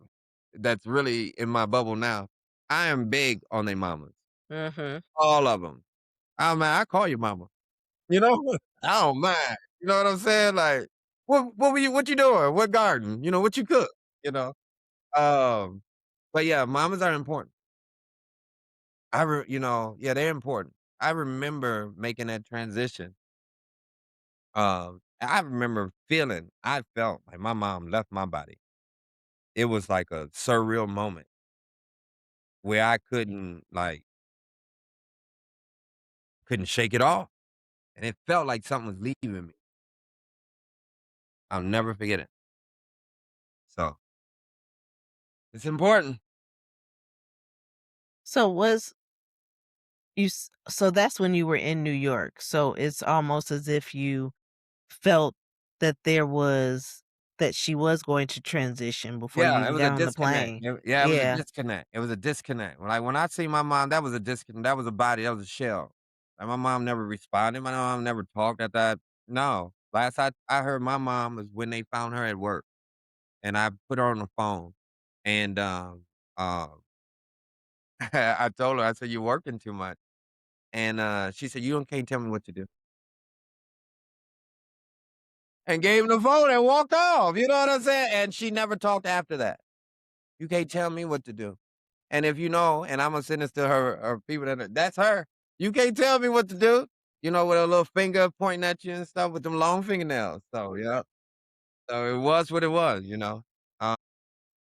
Speaker 2: that's really in my bubble now, I am big on their mamas,
Speaker 1: Mhm.
Speaker 2: all of them. "Oh, man, I call you mama." You know? I don't mind. You know what I'm saying? Like, what you doing? What garden? What you cook?" You know? Um, but yeah, mamas are important. Yeah, they're important. I remember making that transition. I remember I felt like my mom left my body. It was like a surreal moment where I couldn't shake it off, and it felt like something was leaving me. I'll never forget it. So, it's important.
Speaker 1: So was so that's when you were in New York. So it's almost as if you felt that that she was going to transition before you
Speaker 2: Yeah, it
Speaker 1: even
Speaker 2: was a
Speaker 1: got on the
Speaker 2: disconnect.
Speaker 1: plane.
Speaker 2: Yeah, it was a
Speaker 1: Yeah.
Speaker 2: disconnect. It was a disconnect. Like, when I see my mom, that was a disconnect. That was a body, that was a shell. And my mom never responded. My mom never talked at that. No. Last I heard my mom was when they found her at work, and I put her on the phone, and, I told her, I said, "You're working too much." And, she said, "You don't can't tell me what to do." And gave him the phone and walked off, you know what I'm saying? And she never talked after that. "You can't tell me what to do." And if you know, and Imma send this to her people that's her. "You can't tell me what to do." You know, with a little finger pointing at you and stuff with them long fingernails. So, yeah. So it was what it was, you know?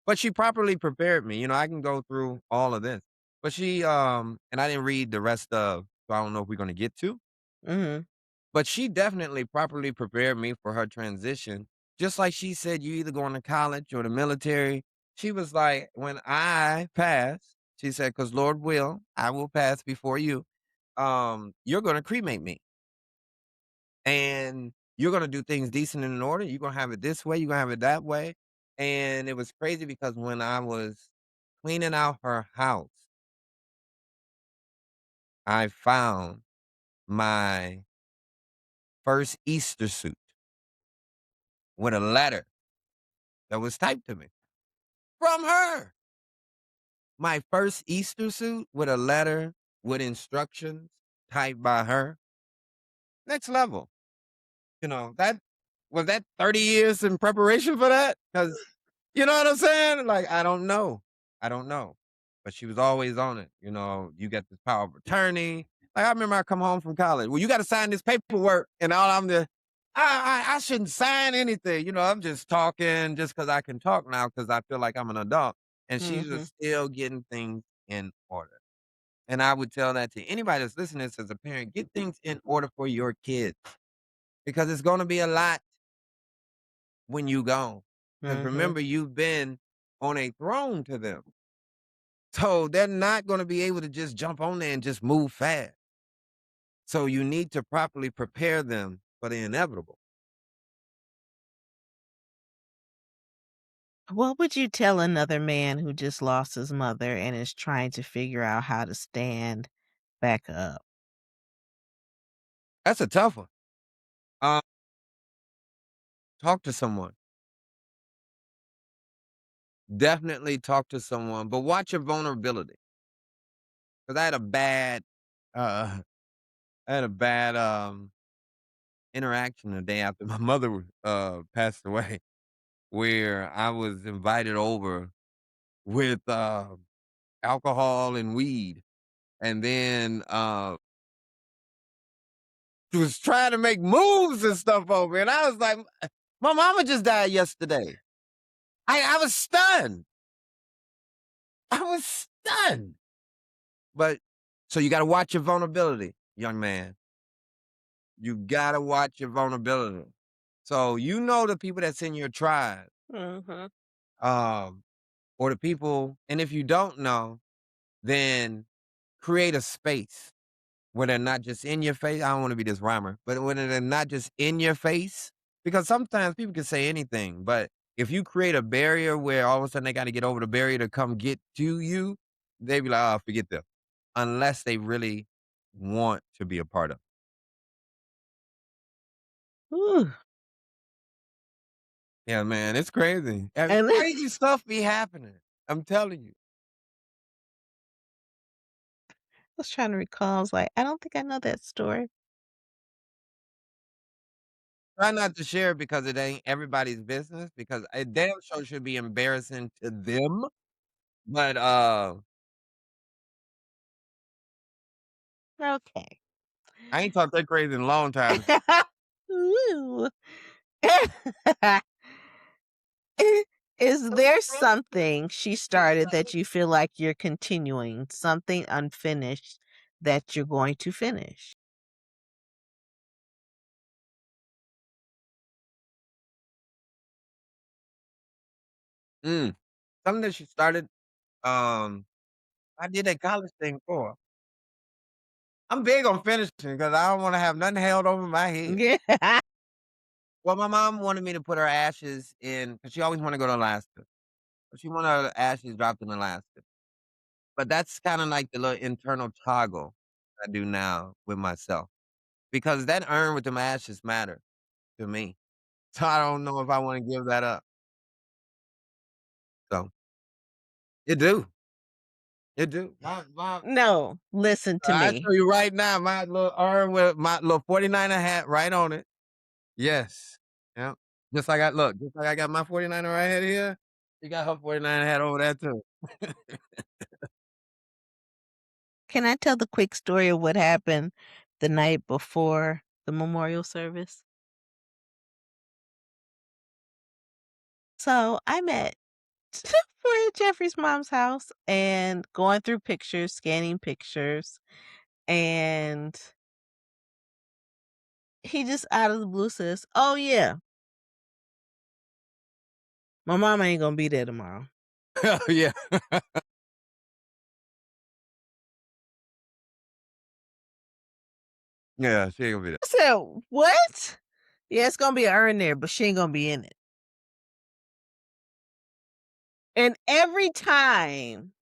Speaker 2: But she properly prepared me, I can go through all of this. But and I didn't read the rest of so I don't know if we're gonna get to,
Speaker 1: Mhm.
Speaker 2: but she definitely properly prepared me for her transition. Just like she said, "You either going to college or the military." She was like, "When I pass," she said, "'Cause Lord will, I will pass before you, you're gonna cremate me, and you're gonna do things decent and in order. You're gonna have it this way, you're gonna have it that way." And it was crazy because when I was cleaning out her house, I found my first Easter suit with a letter that was typed to me from her. My first Easter suit with a letter with instructions typed by her. Next level. That was that 30 years in preparation for that? Because you know what I'm saying? Like, I don't know. I don't know. But she was always on it. You get this power of attorney. Like, I remember I come home from college. Well, you got to sign this paperwork. And all I'm the, I shouldn't sign anything. I'm just talking just because I can talk now because I feel like I'm an adult. And she's
Speaker 1: Mhm.
Speaker 2: just still getting things in order. And I would tell that to anybody that's listening to this as a parent, get things in order for your kids because it's going to be a lot when you gone. Because
Speaker 1: Mhm.
Speaker 2: remember, you've been on a throne to them. So they're not gonna be able to just jump on there and just move fast. So you need to properly prepare them for the inevitable.
Speaker 1: What would you tell another man who just lost his mother and is trying to figure out how to stand back up?
Speaker 2: That's a tough one. Uh, talk to someone. Definitely talk to someone, but watch your vulnerability. Because uh, I had a bad interaction the day after my mother passed away, where I was invited over with alcohol and weed, and then she was trying to make moves and stuff over, and I was like, "My mama just died yesterday." I was stunned. I was stunned. But so you gotta watch your vulnerability, young man. You gotta watch your vulnerability. So the people that's in your tribe,
Speaker 1: Mhm.
Speaker 2: um, or the people, and if you don't know, then create a space where they're not just in your face. I don't wanna be this rhymer, but when they're not just in your face, because sometimes people can say anything, but if you create a barrier where all of a sudden they gotta get over the barrier to come get to you, they be like, "Oh, forget them," unless they really want to be a part of it.
Speaker 1: Ooh.
Speaker 2: Yeah, man, it's crazy. And
Speaker 1: And I
Speaker 2: crazy stuff be happening. I'm telling you.
Speaker 1: was trying to recall, I was like, "I don't think I know that story."
Speaker 2: Try not to share it because it ain't everybody's business because a damn show should be embarrassing to them, but,
Speaker 1: Okay.
Speaker 2: I ain't talked that crazy in a long time.
Speaker 1: Ooh. Is there something she started that you feel like you're continuing, something unfinished that you're going to finish?
Speaker 2: Mm. Something that she started, um, I did that college thing for. I'm big on finishing because I don't wanna have nothing held over my head.
Speaker 1: Yeah.
Speaker 2: Well, my mom wanted me to put her ashes in because she always wanted to go to Alaska. So she wanted her ashes dropped in Alaska. But that's kinda like the little internal toggle I do now with myself, because that urn with them ashes matter to me. So I don't know if I wanna give that up. So, it do, it do. My
Speaker 1: No, listen to
Speaker 2: I
Speaker 1: me.
Speaker 2: show you right now, my little urn with my little 49er hat right on it. Yes. Yep. Just like I got my 49er right here, she got her 49er hat over there too.
Speaker 1: Can I tell the quick story of what happened the night before the memorial service? So I'm at Fred Jeffrey's mom's house and going through pictures, scanning pictures, and he just out of the blue says, "Oh yeah, my mama ain't gonna be there tomorrow."
Speaker 2: Yeah. Yeah, she ain't gonna be there.
Speaker 1: I said, "What?" Yeah, it's gonna be an urn there, but she ain't gonna be in it. And every time,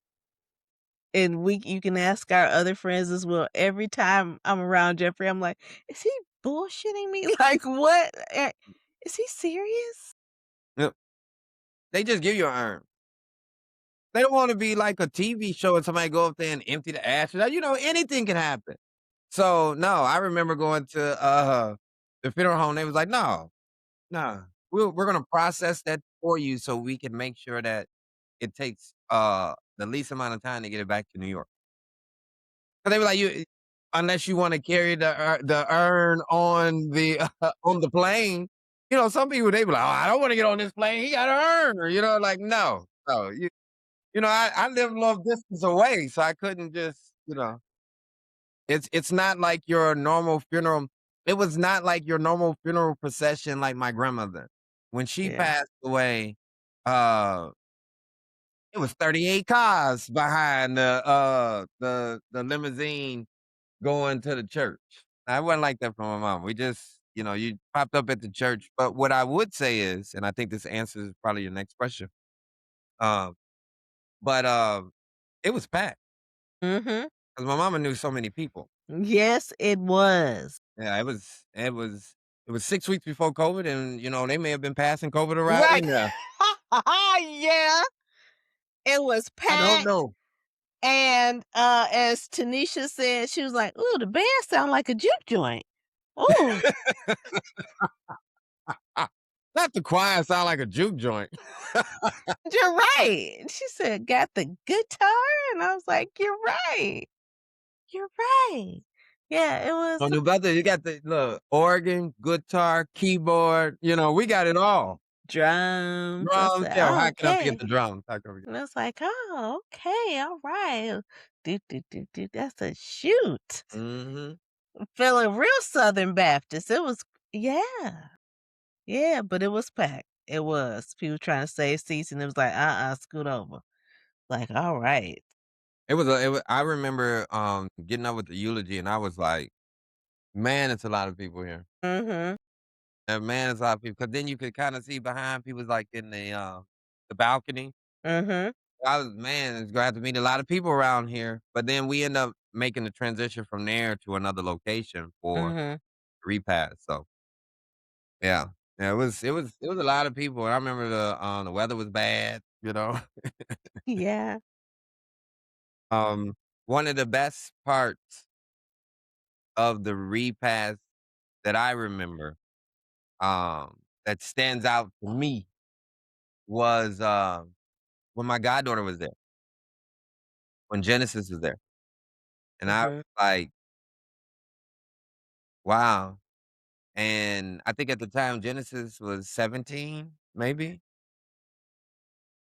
Speaker 1: and you can ask our other friends as well. Every time I'm around Jeffrey, I'm like, "Is he bullshitting me? Like what? Is he serious?"
Speaker 2: Yep. They just give you an urn. They don't wanna be like a TV show and somebody go up there and empty the ashes out, anything can happen. So, no, I remember going to, the funeral home, they was like, "No, no, we're gonna process that for you so we can make sure that it takes, the least amount of time to get it back to New York." 'Cause they were like, "You unless you wanna carry the urn on the on the plane." Some people, they be like, "Oh, I don't wanna get on this plane, he got an urn," like, "No, no, I live a little distance away, so I couldn't just, it's not like your normal funeral. It was not like your normal funeral procession like my grandmother. When she
Speaker 1: Yeah.
Speaker 2: passed away, uh, it was 38 cars behind the limousine going to the church. I wasn't like that for my mom. We just, you popped up at the church. But what I would say is, and I think this answers probably your next question, um, but, it was packed.
Speaker 1: Mhm.
Speaker 2: 'Cause my mama knew so many people.
Speaker 1: Yes, it was.
Speaker 2: Yeah, it was 6 weeks before COVID and, they may have been passing COVID around
Speaker 1: Right.
Speaker 2: in there.
Speaker 1: Yeah, it was
Speaker 2: I don't
Speaker 1: packed,
Speaker 2: know.
Speaker 1: and, as Tanisha said, she was like, "Ooh, the band sound like a juke joint. Ooh."
Speaker 2: Ah, not the choir sound like a juke joint.
Speaker 1: "You're right." And she said, "Got the guitar?" And I was like, "You're right. You're right." Yeah, it was
Speaker 2: On New Brother, you got the look, organ, guitar, keyboard, we got it all.
Speaker 1: drums. I
Speaker 2: Drums,
Speaker 1: said,
Speaker 2: yeah,
Speaker 1: "Oh,
Speaker 2: how can I forget
Speaker 1: okay."
Speaker 2: the drums? How can I forget.
Speaker 1: And I was like, "Oh, okay, alright. Do, do, do, do, that's a shoot."
Speaker 2: Mhm.
Speaker 1: Feeling real Southern Baptist. It was yeah. Yeah, but it was packed. It was. People trying to save seats, and it was like, scoot over." Like, "Alright."
Speaker 2: I remember, getting up with the eulogy, and I was like, "Man, it's a lot of people here."
Speaker 1: Mhm.
Speaker 2: And man, it's a lot of people. Cause then you could kinda see behind people, like, in the balcony.
Speaker 1: Mhm.
Speaker 2: I was man, it's glad to meet a lot of people around here, but then we end up making the transition from there to another location for
Speaker 1: Mhm.
Speaker 2: repast, so, yeah. Yeah, it was a lot of people, and I remember the weather was bad.
Speaker 1: Yeah.
Speaker 2: Um, one of the best parts of the repast that I remember, that stands out to me was, when my goddaughter was there, when Genesis was there, and I was
Speaker 1: Mhm.
Speaker 2: like, "Wow." And I think at the time Genesis was 17, maybe?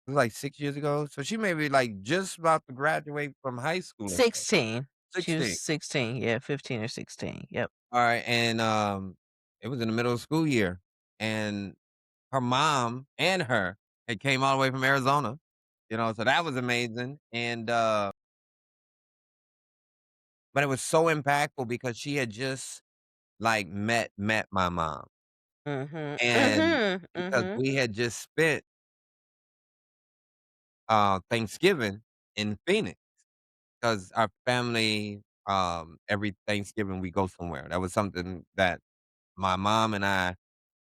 Speaker 2: It was like 6 years ago, so she may be, like, just about to graduate from high school or something.
Speaker 1: 16. She was
Speaker 2: 16.
Speaker 1: 16, yeah, 15 or 16, yep.
Speaker 2: Alright, and, it was in the middle of school year, and her mom and her had came all the way from Arizona, so that was amazing, and, but it was so impactful because she had just, like, met my mom.
Speaker 1: Mhm.
Speaker 2: and
Speaker 1: Mhm.
Speaker 2: because
Speaker 1: Mhm.
Speaker 2: we had just spent, Thanksgiving in Phoenix, because our family, every Thanksgiving, we go somewhere. That was something that my mom and I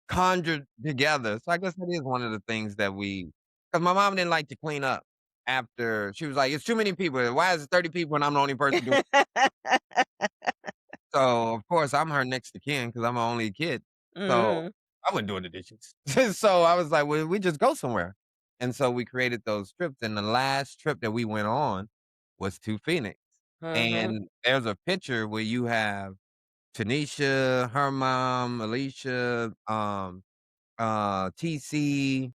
Speaker 2: conjured together. So I guess that is one of the things that because my mom didn't like to clean up after she was like, "It's too many people. Why is it 30 people and I'm the only person doing." So, of course, I'm her next to kin because 'cause I'm her only kid. So,
Speaker 1: Mhm.
Speaker 2: I wasn't doing the dishes. So, I was like, "Well, we just go somewhere." And so we created those trips, and the last trip that we went on was to Phoenix.
Speaker 1: Mhm.
Speaker 2: And there's a picture where you have Tanisha, her mom, Alicia, TC,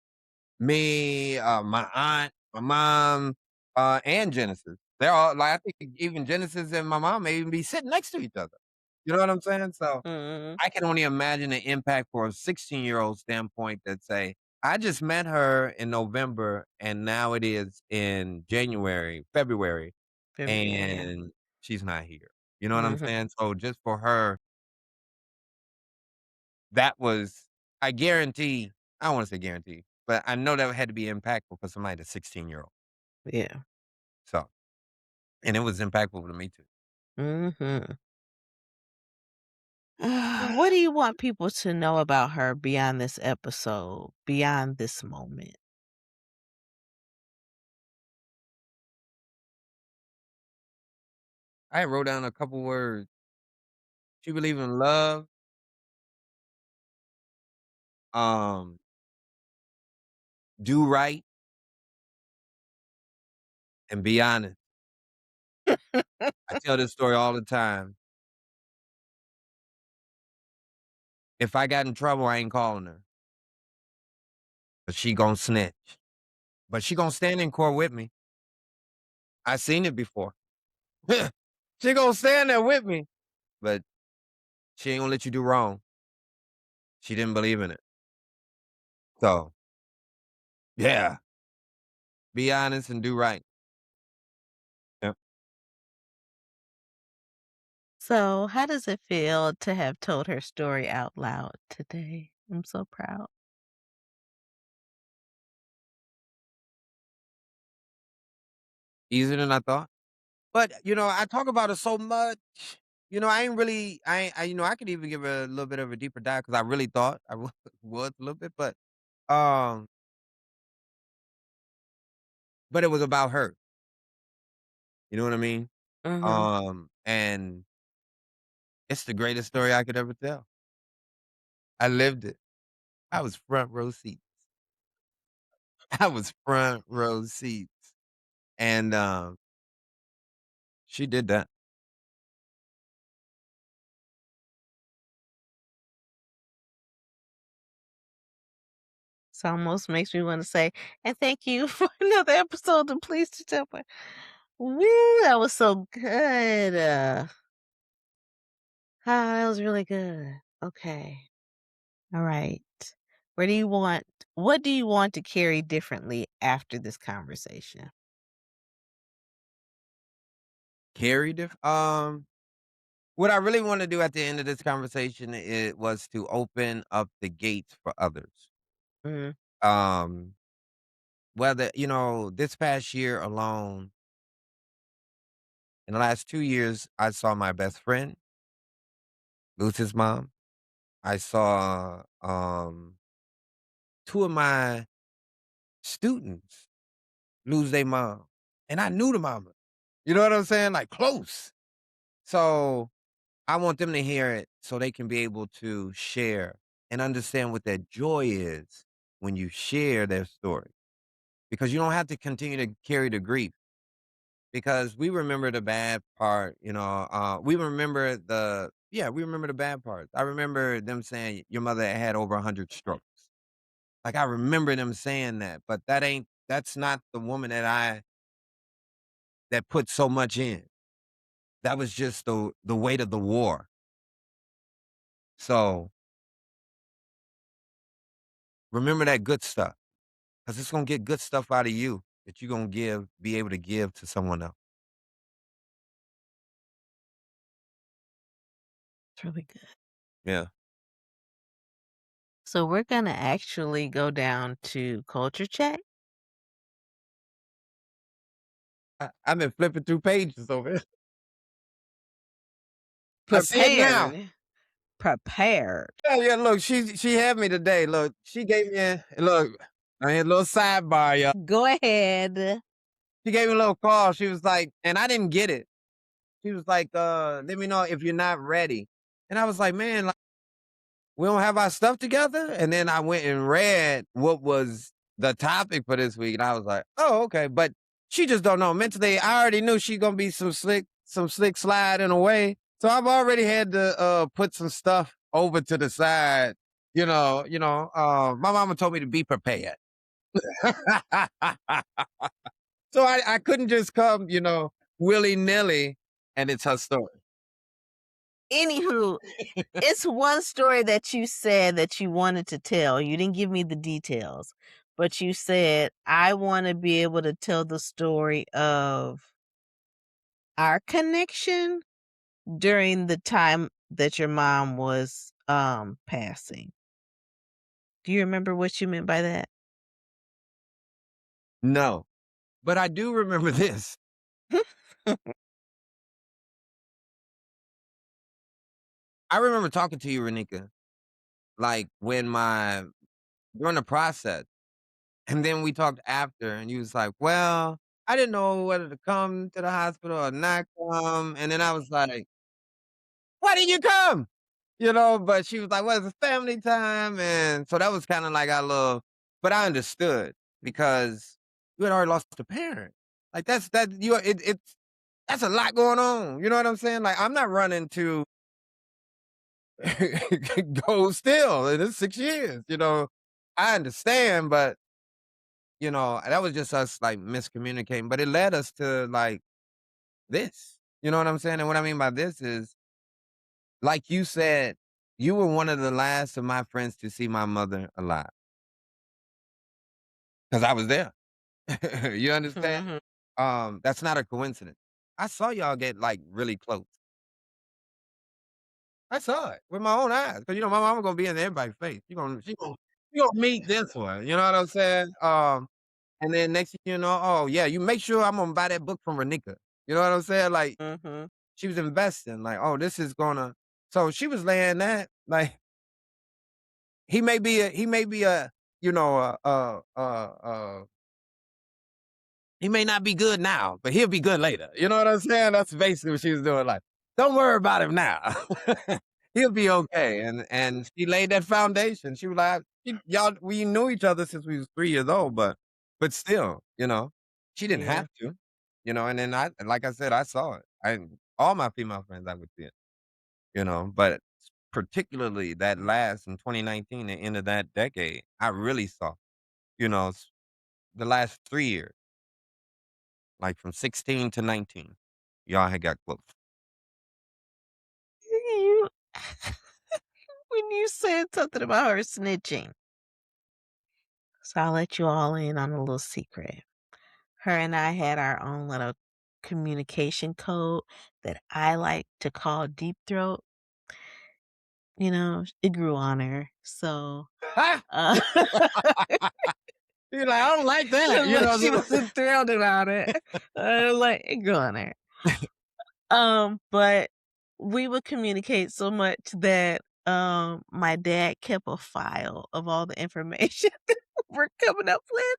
Speaker 2: me, my aunt, my mom, and Genesis. They're all like, I think even Genesis and my mom may even be sitting next to each other. You know what I'm saying? So
Speaker 1: Mhm.
Speaker 2: I can only imagine the impact for a 16-year-old standpoint that say, I just met her in November and now it is in January, February,
Speaker 1: February, yeah.
Speaker 2: and she's not here. You know what I'm
Speaker 1: Mhm.
Speaker 2: saying? So just for her, that was, I guarantee, I don't want to say guarantee, but I know that had to be impactful for somebody that's 16-year-old.
Speaker 1: Yeah.
Speaker 2: So, and it was impactful to me too.
Speaker 1: Mhm. What do you want people to know about her beyond this episode, beyond this moment?
Speaker 2: I wrote down a couple words. She believed in love, um, do right, and be honest. I tell this story all the time. If I got in trouble, I ain't calling her, but she gonna snitch. But she gonna stand in court with me. I seen it before. She gonna stand there with me, but she ain't gonna let you do wrong. She didn't believe in it. So, yeah, be honest and do right. Yep.
Speaker 1: So, how does it feel to have told her story out loud today? I'm so proud.
Speaker 2: Easier than I thought. But, I talk about it so much. I ain't really I could even give a little bit of a deeper dive because I really thought I was a little bit, um, but it was about her. You know what I mean?
Speaker 1: Mhm.
Speaker 2: And it's the greatest story I could ever tell. I lived it. I was front row seats. I was front row seats. And, she did that.
Speaker 1: This almost makes me wanna say, "And thank you for another episode of Please to Tell Me." Woo, that was so good. That was really good. Okay. All right. Where do you want what do you want to carry differently after this conversation?
Speaker 2: Carried it. What I really wanna do at the end of this conversation, it was to open up the gates for others.
Speaker 1: Mhm.
Speaker 2: Um, whether this past year alone, in the last 2 years, I saw my best friend lose his mom. I saw, 2 of my students lose their mom, and I knew the mama. You know what I'm saying? Like, close. So, I want them to hear it so they can be able to share and understand what that joy is when you share their story, because you don't have to continue to carry the grief, because we remember the bad part, we remember the bad parts. I remember them saying your mother had over 100 strokes. Like, I remember them saying that, but that's not the woman that put so much in. That was just the weight of the war. So, remember that good stuff, because it's gonna get good stuff out of you that you're gonna be able to give to someone else.
Speaker 1: It's really good.
Speaker 2: Yeah.
Speaker 1: So we're gonna actually go down to culture check.
Speaker 2: I've been flipping through pages over here. I see it now.
Speaker 1: Prepared. Prepared.
Speaker 2: Yeah, yeah, look, she had me today. Look, she gave me look, I had a little sidebar, y'all.
Speaker 1: Go ahead.
Speaker 2: She gave me a little call. She was like, and I didn't get it. She was like, let me know if you're not ready. And I was like, man, like, we don't have our stuff together. And then I went and read what was the topic for this week. And I was like, oh, okay. But she just don't know. Mentally, I already knew she gonna be some slick slide in a way. So I've already had to put some stuff over to the side. My mama told me to be prepared. So I couldn't just come, willy-nilly, and it's her story.
Speaker 1: Anywho, it's one story that you said that you wanted to tell. You didn't give me the details, but you said, I want to be able to tell the story of our connection during the time that your mom was passing. Do you remember what you meant by that?
Speaker 2: No, but I do remember this. I remember talking to you, Ronnika, like, during the process, and then we talked after, and you was like, "Well, I didn't know whether to come to the hospital or not come," and then I was like, "Why didn't you come?" But she was like, "Well, it's a family time," and so that was kinda like our little but I understood because you had already lost a parent. Like, it's that's a lot going on, you know what I'm saying? Like, I'm not running to go still, and it's 6 years, I understand, but, that was just us, like, miscommunicating, but it led us to, like, this, you know what I'm saying? And what I mean by this is, like you said, you were one of the last of my friends to see my mother alive because I was there. You understand?
Speaker 1: Mhm.
Speaker 2: That's not a coincidence. I saw y'all get, like, really close. I saw it with my own eyes because my mama gonna be in everybody's face. She gonna meet this one, you know what I'm saying? And then next thing you know, "Oh, yeah, you make sure I'm gonna buy that book from Ronnika." You know what I'm saying? Like,
Speaker 1: Mhm.
Speaker 2: she was investing, like, "Oh, this is gonna" so she was laying that, like, he may be a, you know, he may not be good now, but he'll be good later. You know what I'm saying? That's basically what she was doing, like, "Don't worry about him now. He'll be okay," and she laid that foundation. She was like, we knew each other since we was 3 years old, but still, she didn't
Speaker 1: Yeah.
Speaker 2: have to, and then like I said, I saw it. All my female friends, I would see it, but particularly that last in 2019, the end of that decade, I really saw, the last 3 years, like from 16 to 19, y'all had got close.
Speaker 1: You when you said something about her snitching. So I'll let you all in on a little secret. Her and I had our own little communication code that I like to call deep throat. It grew on her. So, uh,
Speaker 2: You're like, "I don't like that,"
Speaker 1: but she wasn't thrilled about it. Like, it grew on her. But we would communicate so much that, my dad kept a file of all the information that we're coming up with,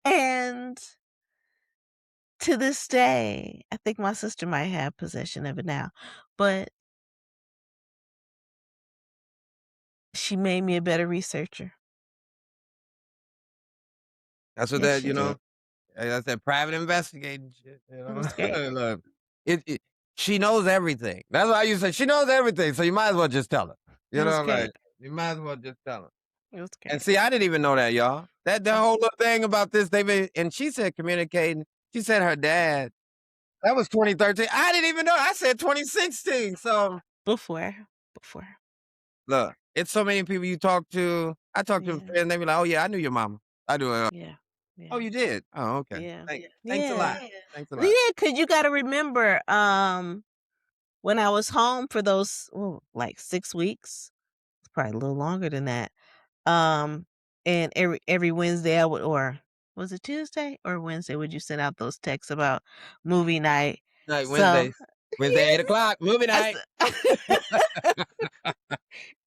Speaker 1: and to this day, I think my sister might have possession of it now, but she made me a better researcher.
Speaker 2: That's what
Speaker 1: Yes,
Speaker 2: that
Speaker 1: she did.
Speaker 2: hey, that's that private investigating shit,
Speaker 1: It was great.
Speaker 2: Look, it she knows everything. That's why you say she knows everything, so you might as well just tell her.
Speaker 1: It was
Speaker 2: Like,
Speaker 1: great.
Speaker 2: you might as well just tell her.
Speaker 1: It was
Speaker 2: And
Speaker 1: great.
Speaker 2: see, I didn't even know that, y'all. That
Speaker 1: Mm.
Speaker 2: whole little thing about this, and she said communicating. She said her dad. That was 2013. I didn't even know. I said 2016. So
Speaker 1: Before. Before.
Speaker 2: look, it's so many people you talk to. I talk to
Speaker 1: Yeah.
Speaker 2: friends, they be like, "Oh yeah, I knew your mama. I do."
Speaker 1: Yeah.
Speaker 2: Oh,
Speaker 1: Yeah.
Speaker 2: you did? Oh, okay.
Speaker 1: Yeah.
Speaker 2: Thanks a lot.
Speaker 1: Yeah.
Speaker 2: Thanks a lot.
Speaker 1: Yeah, 'cause you gotta remember, when I was home for those, like 6 weeks, it's probably a little longer than that. Um, and every Wednesday I would or was it Tuesday or Wednesday would you send out those texts about movie night?
Speaker 2: Night,
Speaker 1: So
Speaker 2: Wednesdays. Wednesday, 8 o'clock, movie
Speaker 1: yes,
Speaker 2: night.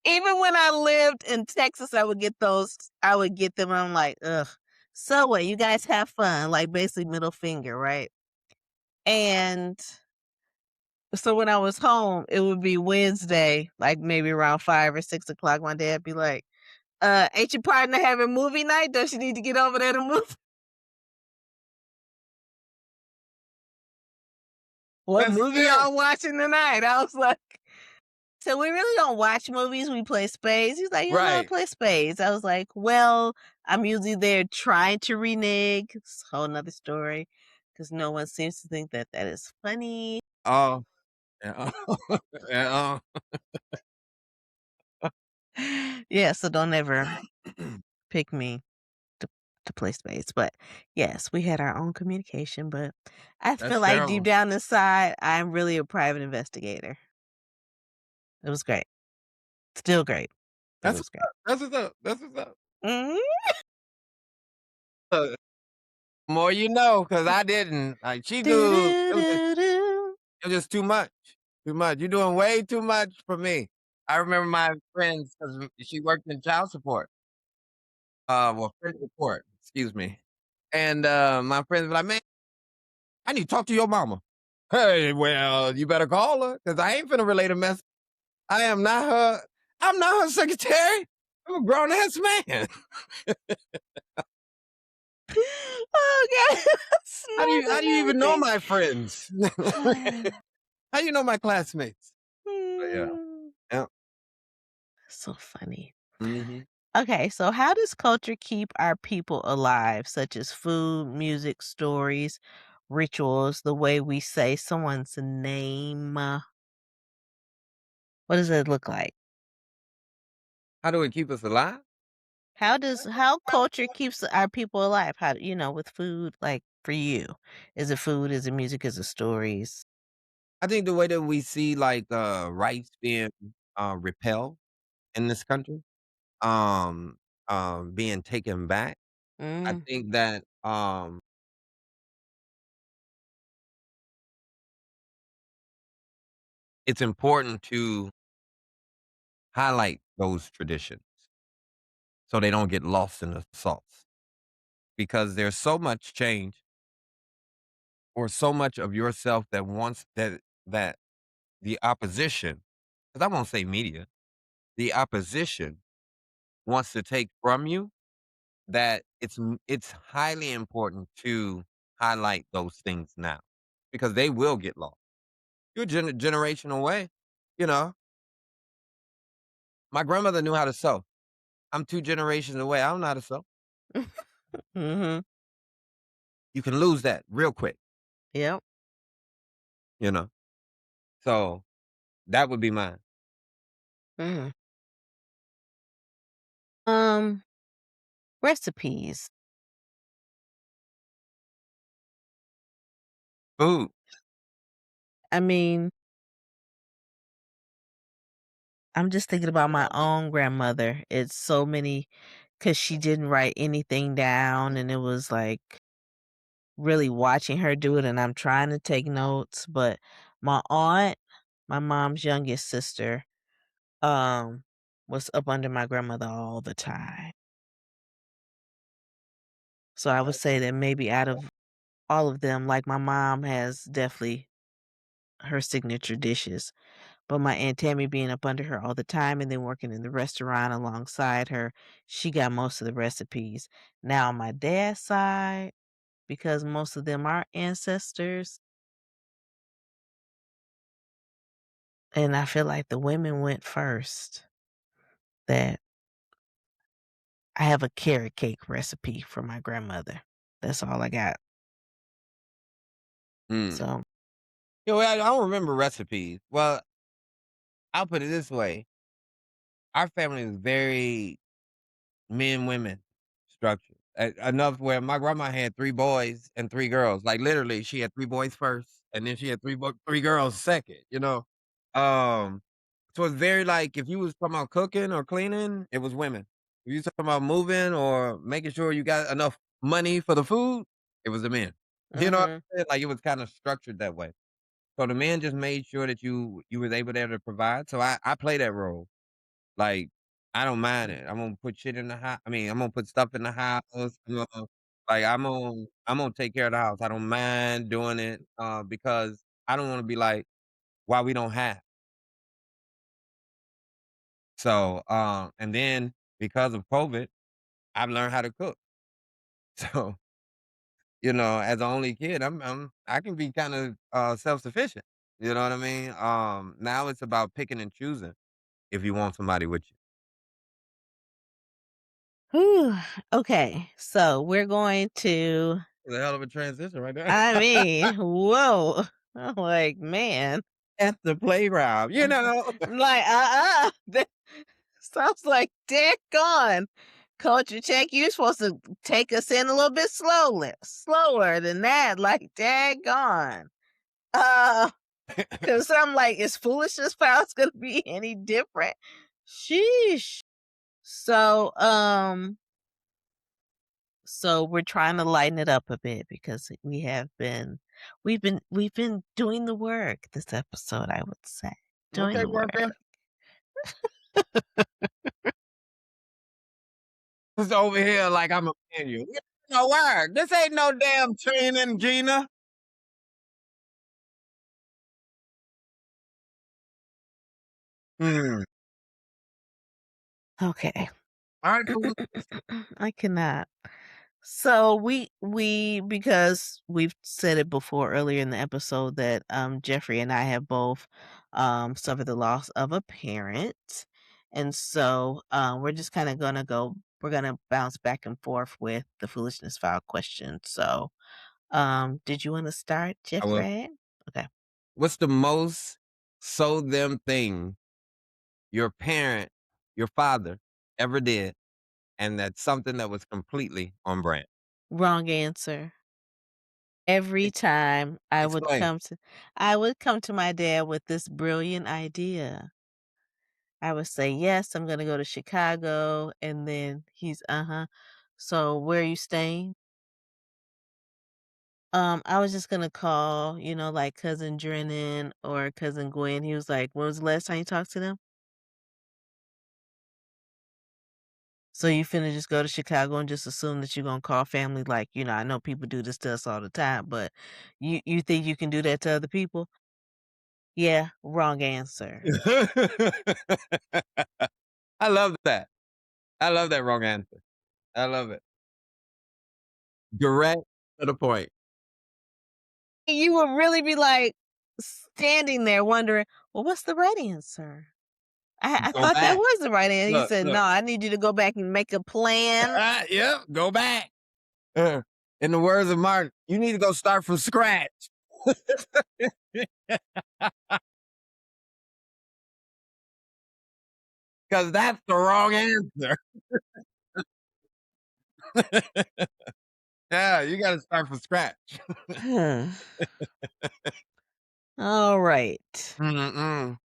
Speaker 1: even when I lived in Texas, I would get them, and I'm like, "Ugh, Subway, you guys have fun," like, basically middle finger, right? And so when I was home, it would be Wednesday, like, maybe around 5 or 6 o'clock. My dad be like, ain't your partner having movie night? Don't you need to get over there to move?" "What
Speaker 2: That's
Speaker 1: movie
Speaker 2: fair.
Speaker 1: y'all watching tonight?" I was like, "So we really don't watch movies, we play spades." He's like, "You don't know how to
Speaker 2: Right.
Speaker 1: play spades." I was like, "Well, I'm usually there trying to renege." It's a whole 'nother story, because no one seems to think that that is funny.
Speaker 2: Oh, yeah. Yeah.
Speaker 1: Yeah, so don't ever pick me to play spades, but, yes, we had our own communication, but I feel
Speaker 2: That's
Speaker 1: like deep
Speaker 2: terrible.
Speaker 1: down inside, I'm really a private investigator. It was great. Still great. It
Speaker 2: That's
Speaker 1: was
Speaker 2: what's
Speaker 1: great.
Speaker 2: up. That's what's up. That's what's up.
Speaker 1: Mhm.
Speaker 2: Uh, More you know, cause I didn't. Like, she
Speaker 1: Do
Speaker 2: do
Speaker 1: do do do.
Speaker 2: it was just too much. Too much. You're doing way too much for me. I remember my friends, cause she worked in child support, well, friend support, excuse me. And, my friends were like, "Man, I need to talk to your mama." Hey, well, you better call her, cause I ain't finna relay a mess. I am not her I'm not her secretary. I'm a grown ass man.
Speaker 1: Oh god, that's
Speaker 2: How
Speaker 1: more
Speaker 2: do you
Speaker 1: than
Speaker 2: even know
Speaker 1: everything.
Speaker 2: my friends? How you know my classmates? But yeah.
Speaker 1: Mm.
Speaker 2: Yeah.
Speaker 1: So funny.
Speaker 2: Mhm.
Speaker 1: Okay, so how does culture keep our people alive, such as food, music, stories, rituals, the way we say someone's name? What does it look like?
Speaker 2: How do it keep us alive?
Speaker 1: How culture keeps our people alive? How with food, like for you? Is it food? Is it music? Is it stories?
Speaker 2: I think the way that we see, like, rights being, repelled in this country, um, being taken back, I
Speaker 1: Mm,
Speaker 2: think that, it's important to highlight those traditions so they don't get lost in the sauce because there's so much change or so much of yourself that wants that the opposition, because I won't say media, the opposition wants to take from you, that it's highly important to highlight those things now because they will get lost. You're generation away. You know, my grandmother knew how to sew. I'm 2 generations away. I don't know how to sew.
Speaker 1: mhm,
Speaker 2: You can lose that real quick.
Speaker 1: yep.
Speaker 2: You know, so that would be mine.
Speaker 1: Mm. Um, recipes.
Speaker 2: Food.
Speaker 1: I mean, I'm just thinking about my own grandmother. It's so many because she didn't write anything down, and it was like really watching her do it, and I'm trying to take notes. But my aunt, my mom's youngest sister, um, was up under my grandmother all the time. So I would say that maybe out of all of them, like my mom has definitely her signature dishes. But my Aunt Tammy being up under her all the time and then working in the restaurant alongside her, she got most of the recipes. Now on my dad's side, because most of them are ancestors, and I feel like the women went first, that I have a carrot cake recipe from my grandmother. That's all I got.
Speaker 2: Mm.
Speaker 1: So,
Speaker 2: You know, I don't remember recipes. Well, I'll put it this way: our family is very men women structured. Enough where my grandma had 3 boys and 3 girls. Like literally, she had 3 boys first, and then she had 3 girls second. You know, um, so it's very like if you was talking about cooking or cleaning, it was women. If you talking about moving or making sure you got enough money for the food, it was the men. You know what
Speaker 1: Mhm.
Speaker 2: I'm saying? Like, it was kinda structured that way. So the men just made sure that you was able there to provide, so I play that role. Like, I don't mind it. I'm gonna put shit in the house. I mean, I'm gonna put stuff in the house, like, I'm gonna take care of the house. I don't mind doing it, because I don't wanna be like, "Why we don't have?" So, and then because of COVID, I've learned how to cook. So, as an only kid, I can be kinda, self-sufficient, you know what I mean? Now it's about picking and choosing if you want somebody with you.
Speaker 1: Whew. Okay, so we're going to
Speaker 2: It's a hell of a transition right there.
Speaker 1: I mean, whoa. I'm like, man.
Speaker 2: At the playground, you know?
Speaker 1: I'm like, That sounds like gone. Culture check, you're supposed to take us in a little bit slower than that, like daggone. Uh, because I'm like, is foolishness pals gonna be any different? Sheesh. So, so we're trying to lighten it up a bit because we've been doing the work this episode, I would say. Doing
Speaker 2: Okay,
Speaker 1: the work.
Speaker 2: worker. Just over here like I'm a manual. This ain't no work. This ain't no damn training, Gina. Hmm.
Speaker 1: Okay.
Speaker 2: Alright, so what
Speaker 1: I cannot. So we because we've said it before earlier in the episode that Jeffrey and I have both suffered the loss of a parent. And so we're just kind of we're gonna bounce back and forth with the foolishness file question. So did you want to start,
Speaker 2: I will.
Speaker 1: Jeffrey? Okay.
Speaker 2: What's the most so them thing your parent, your father ever did, and that's something that was completely on brand?
Speaker 1: Wrong answer. Every
Speaker 2: Ex
Speaker 1: time
Speaker 2: explain.
Speaker 1: I would come to my dad with this brilliant idea. I would say, "Yes, I'm gonna go to Chicago," and then he's, "Uh-huh. So where are you staying?" I was just gonna call, like cousin Drennan or cousin Gwen. He was like, "When was the last time you talked to them?" So you finna just go to Chicago and just assume that you're gonna call family like, I know people do this to us all the time, but you think you can do that to other people? Yeah, wrong answer.
Speaker 2: I love that. I love that wrong answer. I love it. Direct to the point.
Speaker 1: You would really be, like, standing there wondering, "Well, what's the right answer?" I
Speaker 2: Go
Speaker 1: thought that
Speaker 2: back.
Speaker 1: was the right answer. He
Speaker 2: Look,
Speaker 1: said, "No,
Speaker 2: look.
Speaker 1: I need you to go back and make a plan."
Speaker 2: Yep, go back. Uh, in the words of Martin, you need to go start from scratch. 'Cause that's the wrong answer. Yeah, you gotta start from scratch.
Speaker 1: Alright.
Speaker 2: Mm-mm.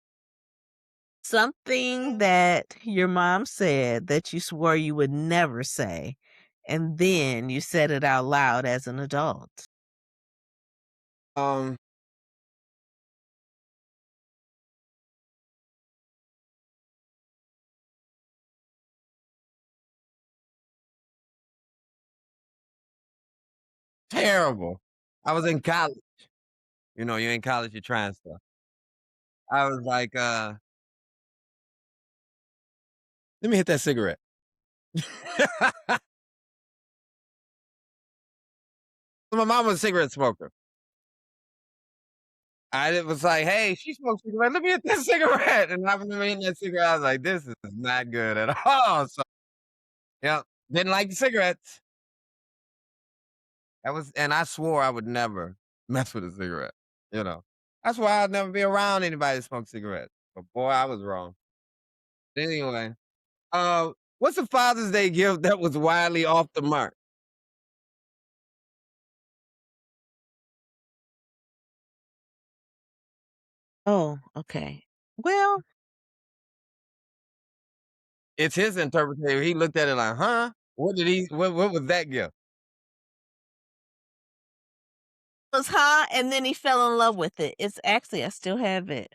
Speaker 1: Something that your mom said that you swore you would never say, and then you said it out loud as an adult.
Speaker 2: Um, terrible. I was in college. You're in college, you're trying stuff. I was like, "Let me hit that cigarette." My mom was a cigarette smoker. I was like, "Hey, she smokes cigarette. Let me hit that cigarette." And I remember hitting that cigarette. I was like, "This is not good at all." So, yeah, didn't like the cigarettes. And I swore I would never mess with a cigarette. You know, that's why I'd never be around anybody that smoked cigarettes. But boy, I was wrong. Anyway, what's a Father's Day gift that was widely off the mark?
Speaker 1: Oh, okay. Well,
Speaker 2: It's his interpretation. He looked at it like, "Huh? What was that gift?"
Speaker 1: Was hot, and then he fell in love with it. It's actually I still have it.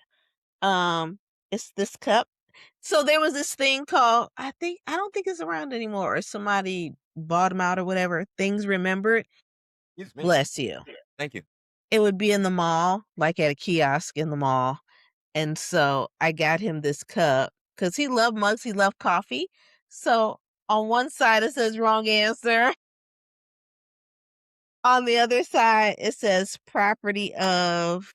Speaker 1: Um, it's this cup. So there was this thing called I don't think it's around anymore or somebody bought them out or whatever. Things remembered.
Speaker 2: Excuse me.
Speaker 1: Bless you.
Speaker 2: Thank you.
Speaker 1: It would be in the mall, like at a kiosk in the mall. And so I got him this cup because he loved mugs, he loved coffee. So on one side it says wrong answer. On the other side, it says property of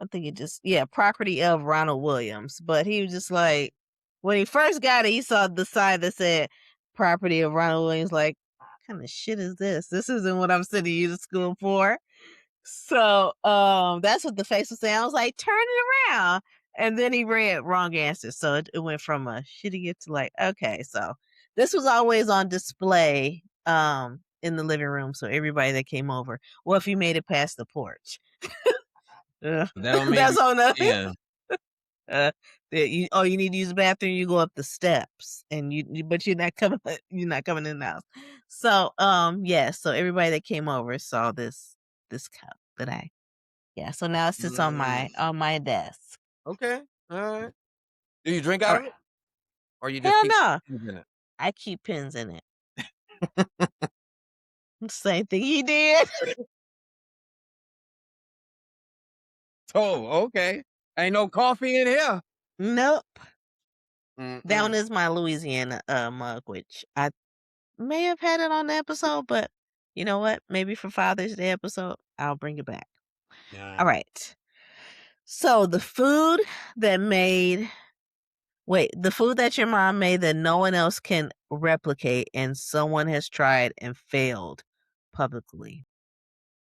Speaker 1: I think it just yeah, property of Ronald Williams. But he was just like when he first got it, he saw the side that said property of Ronald Williams, like, "What kind of shit is this? This isn't what I'm sending you to school for." So, that's what the face was saying. I was like, "Turn it around." And then he read wrong answer. So it went from a shitty gift to like, okay, so this was always on display in the living room. So everybody that came over, well, if you made it past the porch. Uh,
Speaker 2: That don't mean
Speaker 1: that's on the
Speaker 2: yeah.
Speaker 1: uh you need to use the bathroom, you go up the steps and but you're not coming you're not coming in the house. So yeah, so everybody that came over saw this cup that I yeah, so now it sits
Speaker 2: Mm,
Speaker 1: on my desk.
Speaker 2: okay. Alright. Do you drink
Speaker 1: All
Speaker 2: out of
Speaker 1: right.
Speaker 2: it? Or you just
Speaker 1: Hell
Speaker 2: keep
Speaker 1: no.
Speaker 2: things in it?
Speaker 1: I keep pins in it. Same thing he did.
Speaker 2: Oh, okay. Ain't no coffee in here.
Speaker 1: Nope. That one
Speaker 2: Mm-mm.
Speaker 1: is my Louisiana mug, which I may have had it on the episode, but you know what? Maybe for Father's Day episode, I'll bring it back. All
Speaker 2: Yeah.
Speaker 1: right. So the food that made the food that your mom made that no one else can replicate and someone has tried and failed publicly.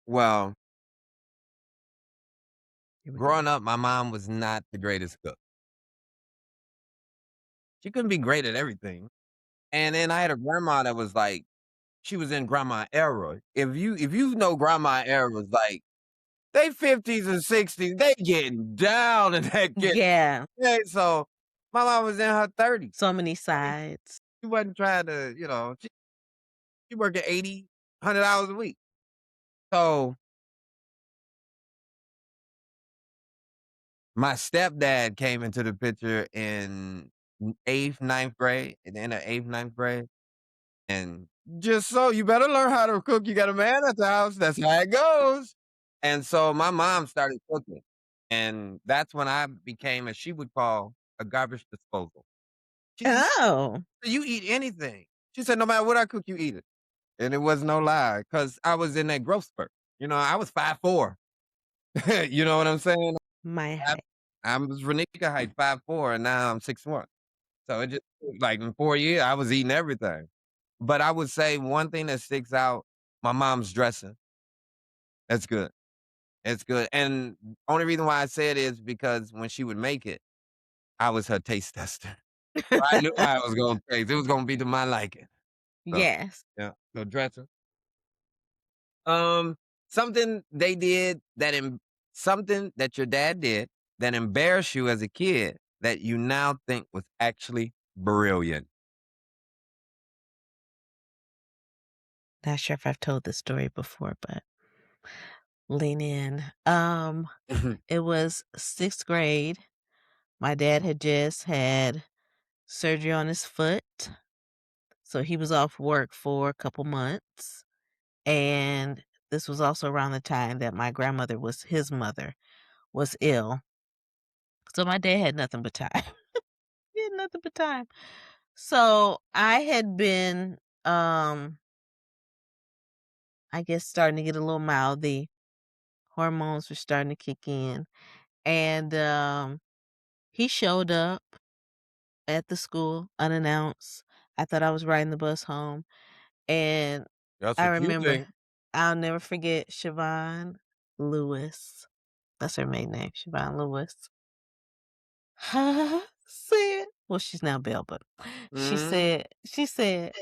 Speaker 2: Well,
Speaker 1: Here we go.
Speaker 2: growing up, my mom was not the greatest cook. She couldn't be great at everything. And then I had a grandma that was like she was in grandma era. If you know grandma era was like they 50s and 60s, they getting down in that kitchen.
Speaker 1: Yeah,
Speaker 2: Yeah, so my mom was in her 30s.
Speaker 1: so many sides.
Speaker 2: She wasn't trying to, she working 80, 100 hours a week. So my stepdad came into the picture in 8th, ninth grade, at the end of 8th, ninth grade. And just so you better learn how to cook. You got a man at the house. That's how it goes. And so my mom started cooking. And that's when I became, as she would call, a garbage disposal. She said,
Speaker 1: Oh,
Speaker 2: "You eat anything." She said, "No matter what I cook, you eat it." And it was no lie because I was in that growth spurt. I was 5'4". You know what I'm saying?
Speaker 1: my
Speaker 2: I,
Speaker 1: height.
Speaker 2: I was Ronnika height, 5'4", and now I'm 6'1". So it just like in 4 years, I was eating everything. But I would say one thing that sticks out, my mom's dressing. That's good. It's good. And only reason why I say it is because when she would make it, I was her taste tester. I knew how it was gonna taste. It was gonna be to my liking. So,
Speaker 1: Yes.
Speaker 2: yeah. So dressing. Um, something they did that something that your dad did that embarrassed you as a kid that you now think was actually brilliant.
Speaker 1: Not sure if I've told this story before, but lean in. It was 6th grade. My dad had just had surgery on his foot, so he was off work for a couple months, and this was also around the time that my grandmother was his mother, was ill. So my dad had nothing but time. He had nothing but time. So I had been, I guess starting to get a little mouthy. Hormones were starting to kick in, and, he showed up at the school unannounced. I thought I was riding the bus home, and
Speaker 2: That's
Speaker 1: I
Speaker 2: what you
Speaker 1: remember
Speaker 2: think.
Speaker 1: I'll never forget Siobhan Lewis. That's her maiden name, Siobhan Lewis. Said well, she's now Belle, but
Speaker 2: Mhm.
Speaker 1: she said,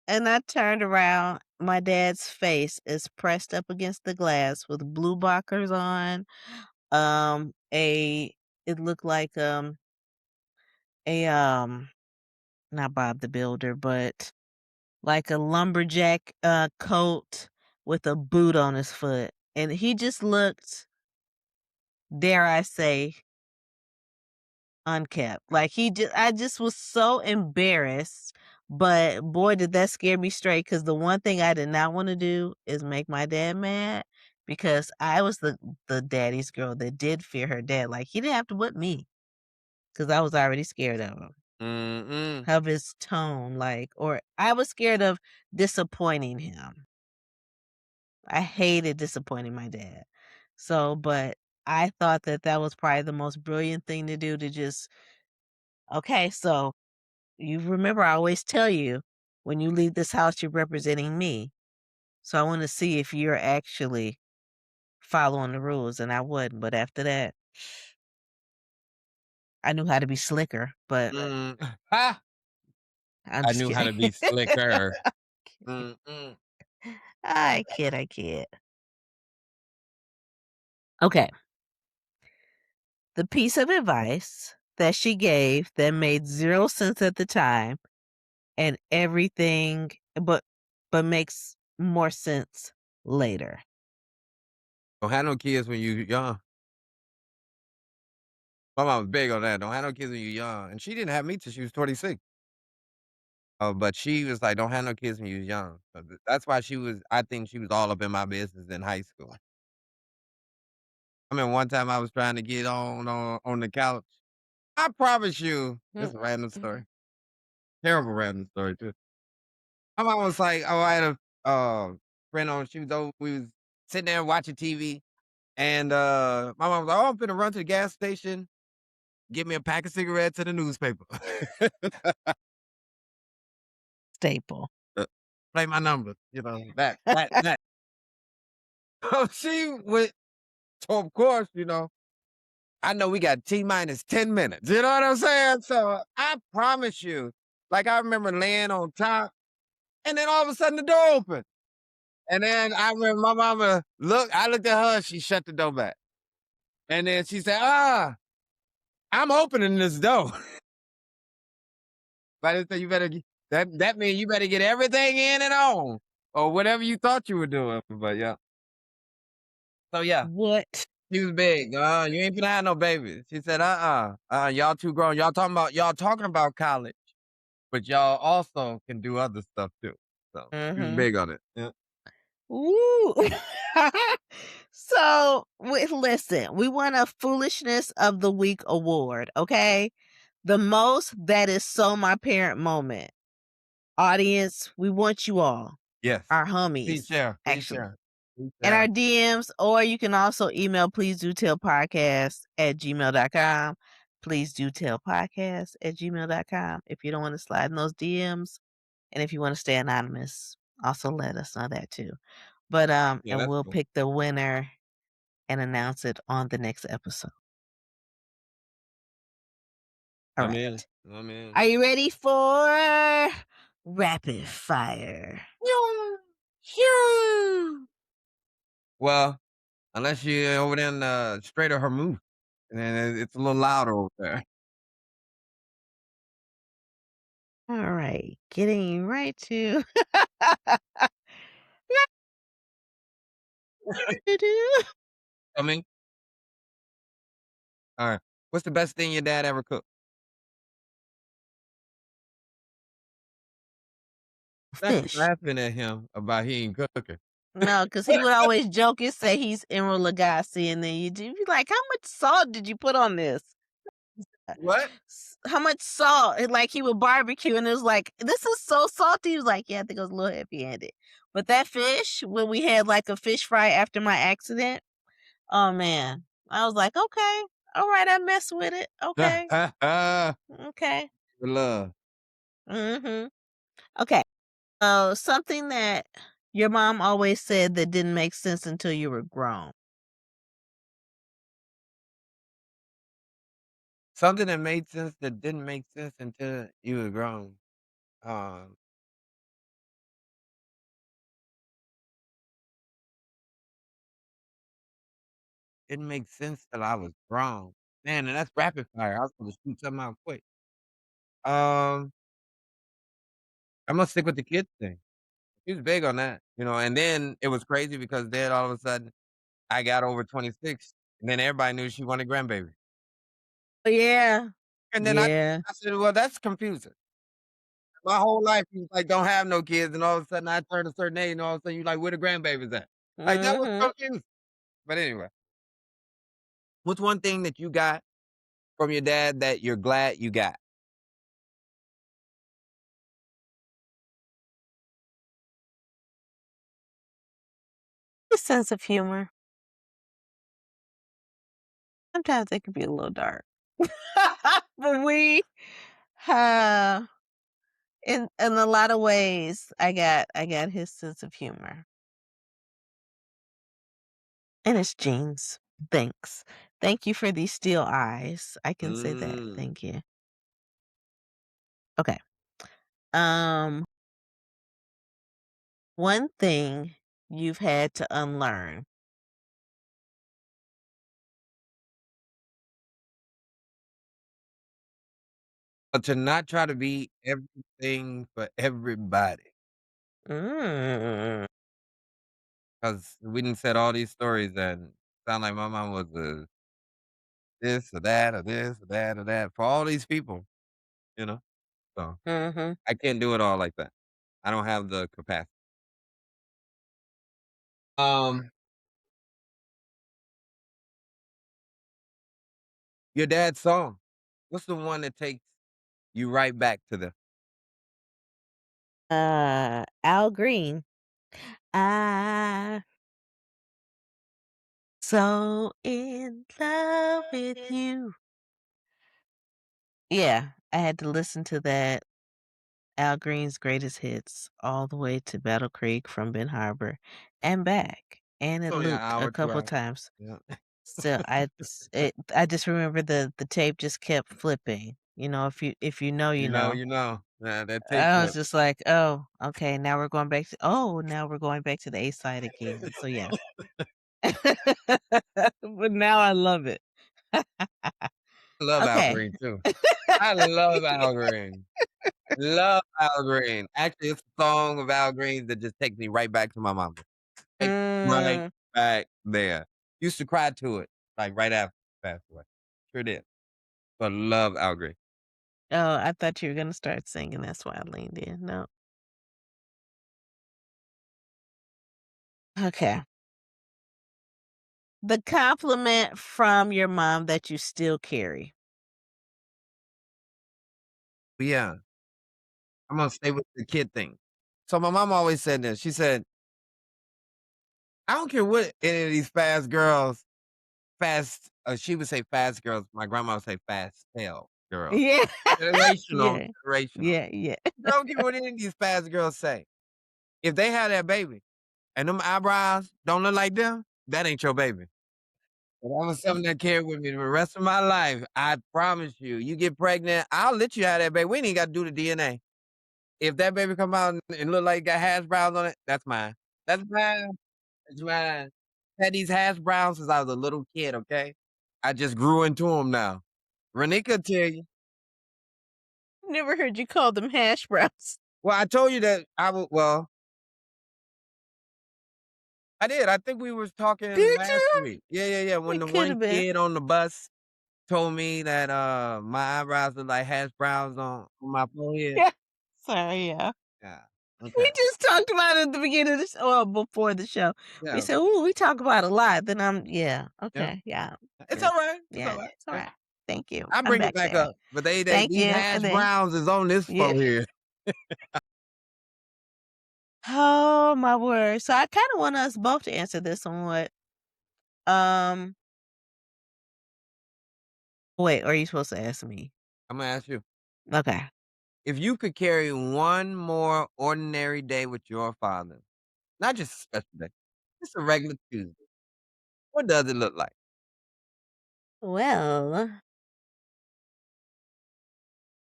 Speaker 1: and I turned around, my dad's face is pressed up against the glass with blue blockers on, a it looked like, a, not Bob the Builder, but like a lumberjack, coat with a boot on his foot, and he just looked, dare I say, unkept. Like, I just was so embarrassed, but boy, did that scare me straight. Cause the one thing I did not wanna do is make my dad mad because I was the daddy's girl that did fear her dad. Like, he didn't have to whip me because I was already scared of him,
Speaker 2: Mm-mm.
Speaker 1: of his tone, like, or I was scared of disappointing him. I hated disappointing my dad. So, but I thought that that was probably the most brilliant thing to do, to just, "Okay, so you remember I always tell you, when you leave this house, you're representing me. So I wanna see if you're actually following the rules," and I wouldn't, but after that, I knew how to be slicker, but
Speaker 2: Mm. Ha!
Speaker 1: I'm
Speaker 2: I
Speaker 1: just
Speaker 2: knew how
Speaker 1: kidding.
Speaker 2: to be slicker. Mm-mm.
Speaker 1: I kid. Okay, the piece of advice that she gave that made 0 sense at the time and everything but makes more sense later.
Speaker 2: Don't have no kids when you young. My mom was big on that. Don't have no kids when you young, and she didn't have me till she was 26. But she was like, "Don't have no kids when you young." So that's why I think she was all up in my business in high school. I mean, one time I was trying to get on the couch. I promise you, this
Speaker 1: Mm.
Speaker 2: is a random story. Terrible random story too. My mom was like, "Oh, I had a friend on. She was over. We was sitting there watching TV, and my mom was like, 'Oh, I'm finna run to the gas station, get me a pack of cigarettes and a newspaper.
Speaker 1: Staple.
Speaker 2: Uh, Play my number.' That." So she went. So of course, I know we got T minus 10 minutes. You know what I'm saying? So I promise you, like I remember laying on top, and then all of a sudden the door opened. And then I remember my mama I looked at her, she shut the door back. And then she said, I'm opening this door. But I said, you better that means you better get everything in and on. Or whatever you thought you were doing. But yeah. So yeah,
Speaker 1: What?
Speaker 2: she was big. You ain't gonna have no babies. She said, y'all too grown. Y'all talking about college, but y'all also can do other stuff too. So she was
Speaker 1: Mhm.
Speaker 2: big on it. Yeah.
Speaker 1: Ooh. So, listen, we won a Foolishness of the Week award, okay? The most that is so my parent moment. Audience, we want you all,
Speaker 2: Yes.
Speaker 1: our homies,
Speaker 2: Please share. Please
Speaker 1: actually,
Speaker 2: share. Please
Speaker 1: in
Speaker 2: share.
Speaker 1: our DMs, or you can also email please do tell podcast at gmail.com. Please do tell podcast at gmail.com. If you don't want to slide in those DMs, and if you want to stay anonymous, also let us know that too. But
Speaker 2: Yeah,
Speaker 1: and
Speaker 2: that's
Speaker 1: we'll
Speaker 2: cool.
Speaker 1: pick the winner and announce it on the next episode. All
Speaker 2: I'm in.
Speaker 1: right.
Speaker 2: I'm in.
Speaker 1: Are you ready for rapid fire?
Speaker 2: Shoo, shoo. Well, unless you're over there in the Strait of Hormuz, and then it's a little louder over there.
Speaker 1: All right. Getting right to
Speaker 2: I mean, all right. What's the best thing your dad ever cooked? Not you
Speaker 1: fish.
Speaker 2: laughing at him about he ain't cooking.
Speaker 1: No, because he would always joke and say he's Emeril Lagasse, and then you'd be like, "How much salt did you put on this?
Speaker 2: What?
Speaker 1: How much salt?" And like he would barbecue, and it was like, "This is so salty." He was like, "Yeah, I think it was a little heavy-handed." But that fish, when we had like a fish fry after my accident, oh man, I was like, "Okay, all right, I mess with it. Okay,
Speaker 2: With
Speaker 1: okay,
Speaker 2: love.
Speaker 1: mm-hmm, okay." Something that your mom always said that didn't make sense until you were grown.
Speaker 2: Something that made sense that didn't make sense until you were grown. Um, Didn't make sense till I was grown. Man, and that's rapid fire. I was gonna shoot something out quick. Um, I'm gonna stick with the kids thing. He was big on that, and then it was crazy because then all of a sudden I got over 26, and then everybody knew she wanted grandbaby.
Speaker 1: Yeah.
Speaker 2: And then I
Speaker 1: Yeah.
Speaker 2: I said, "Well, that's confusing." My whole life, he was like, "Don't have no kids," and all of a sudden I turned a certain age, and all of a sudden you like, "Where the grandbabies at?" Like, that was
Speaker 1: Mhm.
Speaker 2: confusing. But anyway, what's one thing that you got from your dad that you're glad you got?
Speaker 1: His sense of humor. Sometimes it can be a little dark. But uh, in a lot of ways, I got his sense of humor. And his genes. Thanks. Thank you for these steel eyes. I can say that.
Speaker 2: Mm.
Speaker 1: Thank you. Okay. Um, one thing you've had to unlearn.
Speaker 2: But to not try to be everything for everybody,
Speaker 1: Mm.
Speaker 2: 'cause we done said all these stories and sound like my mom was a this or that or this or that or that for all these people, you know? So,
Speaker 1: Mhm.
Speaker 2: I can't do it all like that. I don't have the capacity. Um, your dad's song, what's the one that takes you right back to the
Speaker 1: Al Green. I so in love with you. Yeah, I had to listen to that Al Green's greatest hits all the way to Battle Creek from Ben Harbor and back, and
Speaker 2: it's
Speaker 1: it
Speaker 2: only an
Speaker 1: looped a
Speaker 2: hour, 2
Speaker 1: couple
Speaker 2: hours.
Speaker 1: times.
Speaker 2: Yeah.
Speaker 1: So I just remember the tape just kept flipping. If you know, you know.
Speaker 2: You know. Yeah, that tape
Speaker 1: I was
Speaker 2: flip.
Speaker 1: just like, "Oh, okay, now we're going back to the A side again." So yeah. But now I love it.
Speaker 2: I love Al
Speaker 1: Okay.
Speaker 2: Green too. I love Al Green. Love Al Green. Actually, it's a song of Al Green that just takes me right back to my mama. Takes me right
Speaker 1: Mm.
Speaker 2: back there. Used to cry to it, like, right after she passed away. Sure did. But love Al Green.
Speaker 1: Oh, I thought you were gonna start singing, that's why I leaned in. No. Okay. The compliment from your mom that you still carry.
Speaker 2: But yeah, I'm gonna stay with the kid thing. So my mom always said this. She said, "I don't care what any of these she would say fast girls, my grandma would say fast tail girls.
Speaker 1: Yeah.
Speaker 2: Generational,
Speaker 1: Yeah.
Speaker 2: generational.
Speaker 1: Yeah, yeah.
Speaker 2: I don't care what any of these fast girls say. If they have that baby and them eyebrows don't look like them, that ain't your baby." And that was something that carried with me the rest of my life. I promise you, you get pregnant, I'll let you have that baby. We ain't even gotta do the DNA. If that baby come out and look like it got hash browns on it, that's mine. That's mine. That's mine. Had these hash browns since I was a little kid, okay? I just grew into them now. Ronnika tell you.
Speaker 1: Never heard you call them hash browns.
Speaker 2: Well, I told you that I did. I think we was talking
Speaker 1: Did
Speaker 2: last
Speaker 1: you?
Speaker 2: week. Yeah, yeah, yeah. When
Speaker 1: It
Speaker 2: the
Speaker 1: could
Speaker 2: one
Speaker 1: have been.
Speaker 2: kid on the bus told me that, my eyebrows look like hash browns on my forehead.
Speaker 1: Yeah. Sorry, yeah.
Speaker 2: Yeah.
Speaker 1: We
Speaker 2: Okay.
Speaker 1: just talked about it at the beginning of the show, well, before the show. We
Speaker 2: Yeah.
Speaker 1: said, "Ooh, we talk about a lot." Then
Speaker 2: Yeah.
Speaker 1: okay, yeah,
Speaker 2: It's
Speaker 1: good.
Speaker 2: alright. It's
Speaker 1: Yeah,
Speaker 2: alright.
Speaker 1: it's
Speaker 2: Yeah.
Speaker 1: alright. Thank you.
Speaker 2: I
Speaker 1: I'm
Speaker 2: bring it
Speaker 1: back
Speaker 2: back
Speaker 1: there.
Speaker 2: up, but they
Speaker 1: Thank
Speaker 2: these
Speaker 1: you,
Speaker 2: hash
Speaker 1: and then
Speaker 2: browns is on this
Speaker 1: yeah.
Speaker 2: forehead.
Speaker 1: Oh, my word. So I kinda want us both to answer this one. Um, wait, or are you supposed to ask me?
Speaker 2: Imma ask you,
Speaker 1: Okay.
Speaker 2: if you could carry one more ordinary day with your father, not just a special day, just a regular Tuesday, what does it look like?
Speaker 1: Well,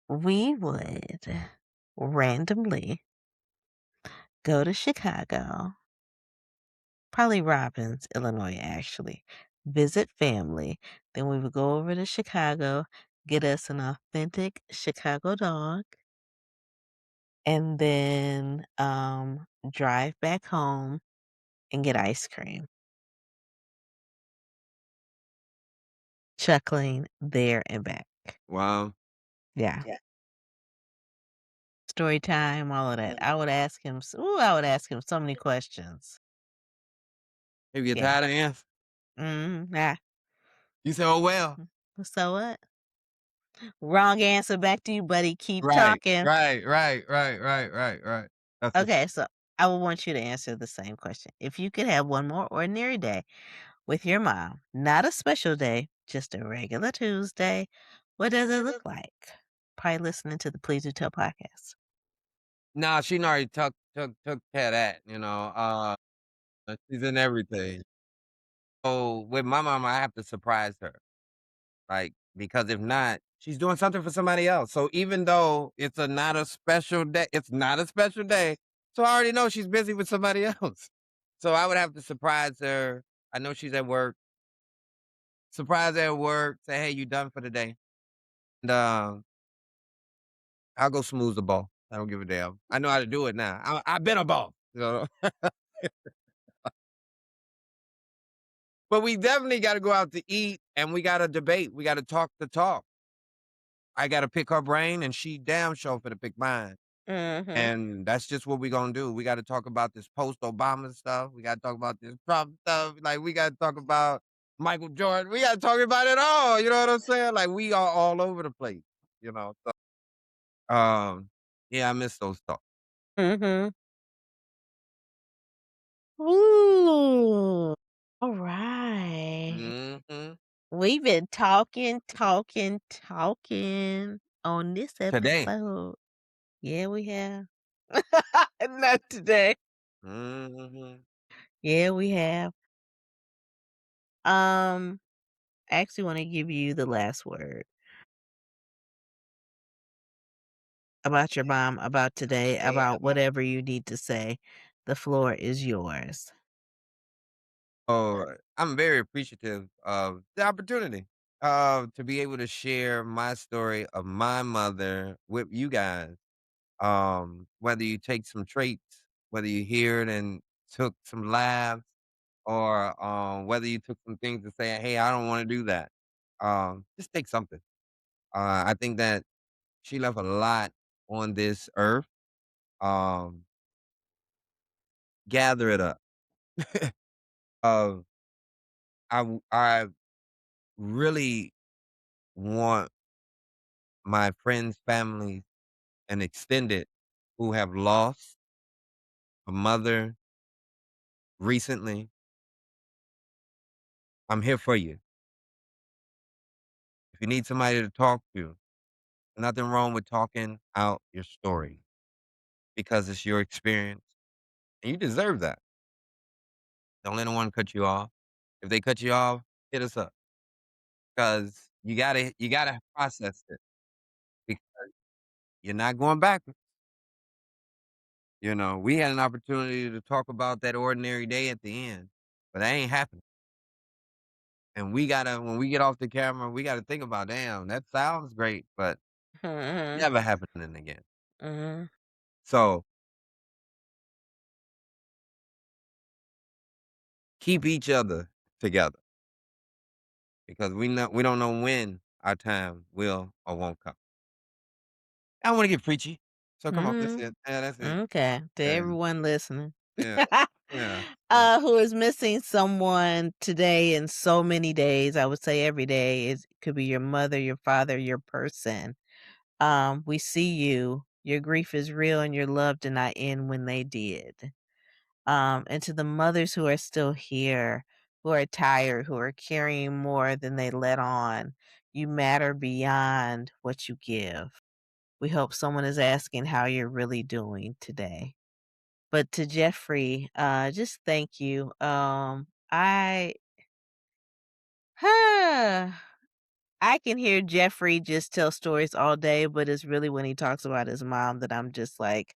Speaker 1: we would randomly go to Chicago, probably Robbins, Illinois, actually. visit family. Then we would go over to Chicago, get us an authentic Chicago dog, and then drive back home and get ice cream. Chuckling there and back.
Speaker 2: Wow.
Speaker 1: Yeah. Story time, all of that. I would ask him so many questions.
Speaker 2: If you're
Speaker 1: Yeah.
Speaker 2: tired of answering,
Speaker 1: Yeah.
Speaker 2: you say, "Oh, well."
Speaker 1: So what? Wrong answer. Back to you, buddy. Keep
Speaker 2: Right,
Speaker 1: talking.
Speaker 2: right, right, right, right, right, right. That's what's
Speaker 1: Okay, so I would want you to answer the same question. If you could have one more ordinary day with your mom, not a special day, just a regular Tuesday, what does it look like? Probably listening to the Please Do Tell podcast.
Speaker 2: nah, she done already took care of that, she's in everything. So, with my mama, I have to surprise her, like, because if not, she's doing something for somebody else. So, even though it's not a special day, so I already know she's busy with somebody else. So, I would have to surprise her. I know she's at work. Surprise her at work, say, "Hey, you done for the day?" And, I'll go smooth the ball. I don't give a damn. I know how to do it now. I've been a boss, you know? But we definitely gotta go out to eat, and we gotta debate. We gotta talk the talk. I gotta pick her brain, and she damn sure finna pick mine.
Speaker 1: Mhm.
Speaker 2: And that's just what we gonna do. We gotta talk about this post-Obama stuff. We gotta talk about this Trump stuff. Like, we gotta talk about Michael Jordan. We gotta talk about it all, you know what I'm saying? Like, we are all over the place, you know? So, yeah, I miss those talks.
Speaker 1: Mhm. Ooh. All right.
Speaker 2: Mhm.
Speaker 1: We've been talking, talking, talking on this
Speaker 2: Today.
Speaker 1: episode. Yeah, we have. Not today.
Speaker 2: Mhm.
Speaker 1: Yeah, we have. Um, I actually want to give you the last word about your mom, about today, about whatever you need to say. The floor is yours.
Speaker 2: Oh, I'm very appreciative of the opportunity, to be able to share my story of my mother with you guys. Whether you take some traits, whether you hear it and took some laughs, or, whether you took some things to say, "Hey, I don't wanna do that." Just take something. I think that she left a lot on this earth. Um, gather it up. Uh, I really want my friends, family, and extended who have lost a mother recently. I'm here for you. If you need somebody to talk to, nothing wrong with talking out your story because it's your experience and you deserve that. Don't let anyone cut you off. If they cut you off, hit us up because you gotta process it because you're not going backwards. We had an opportunity to talk about that ordinary day at the end, but that ain't happening. And when we get off the camera, we gotta think about, "Damn, that sounds great, but
Speaker 1: Mhm.
Speaker 2: never happening again."
Speaker 1: Mhm.
Speaker 2: So, keep each other together because we don't know when our time will or won't come. I don't wanna get preachy, so come on, that's
Speaker 1: Mhm.
Speaker 2: it. Yeah, that's it.
Speaker 1: Okay, to
Speaker 2: Yeah,
Speaker 1: everyone listening.
Speaker 2: yeah, yeah, yeah.
Speaker 1: Who is missing someone today in so many days, I would say every day. It could be your mother, your father, your person. We see you. Your grief is real and your love did not end when they did. And to the mothers who are still here, who are tired, who are carrying more than they let on, you matter beyond what you give. We hope someone is asking how you're really doing today. But to Jeffrey, just thank you. I can hear Jeffrey just tell stories all day, but it's really when he talks about his mom that I'm just like,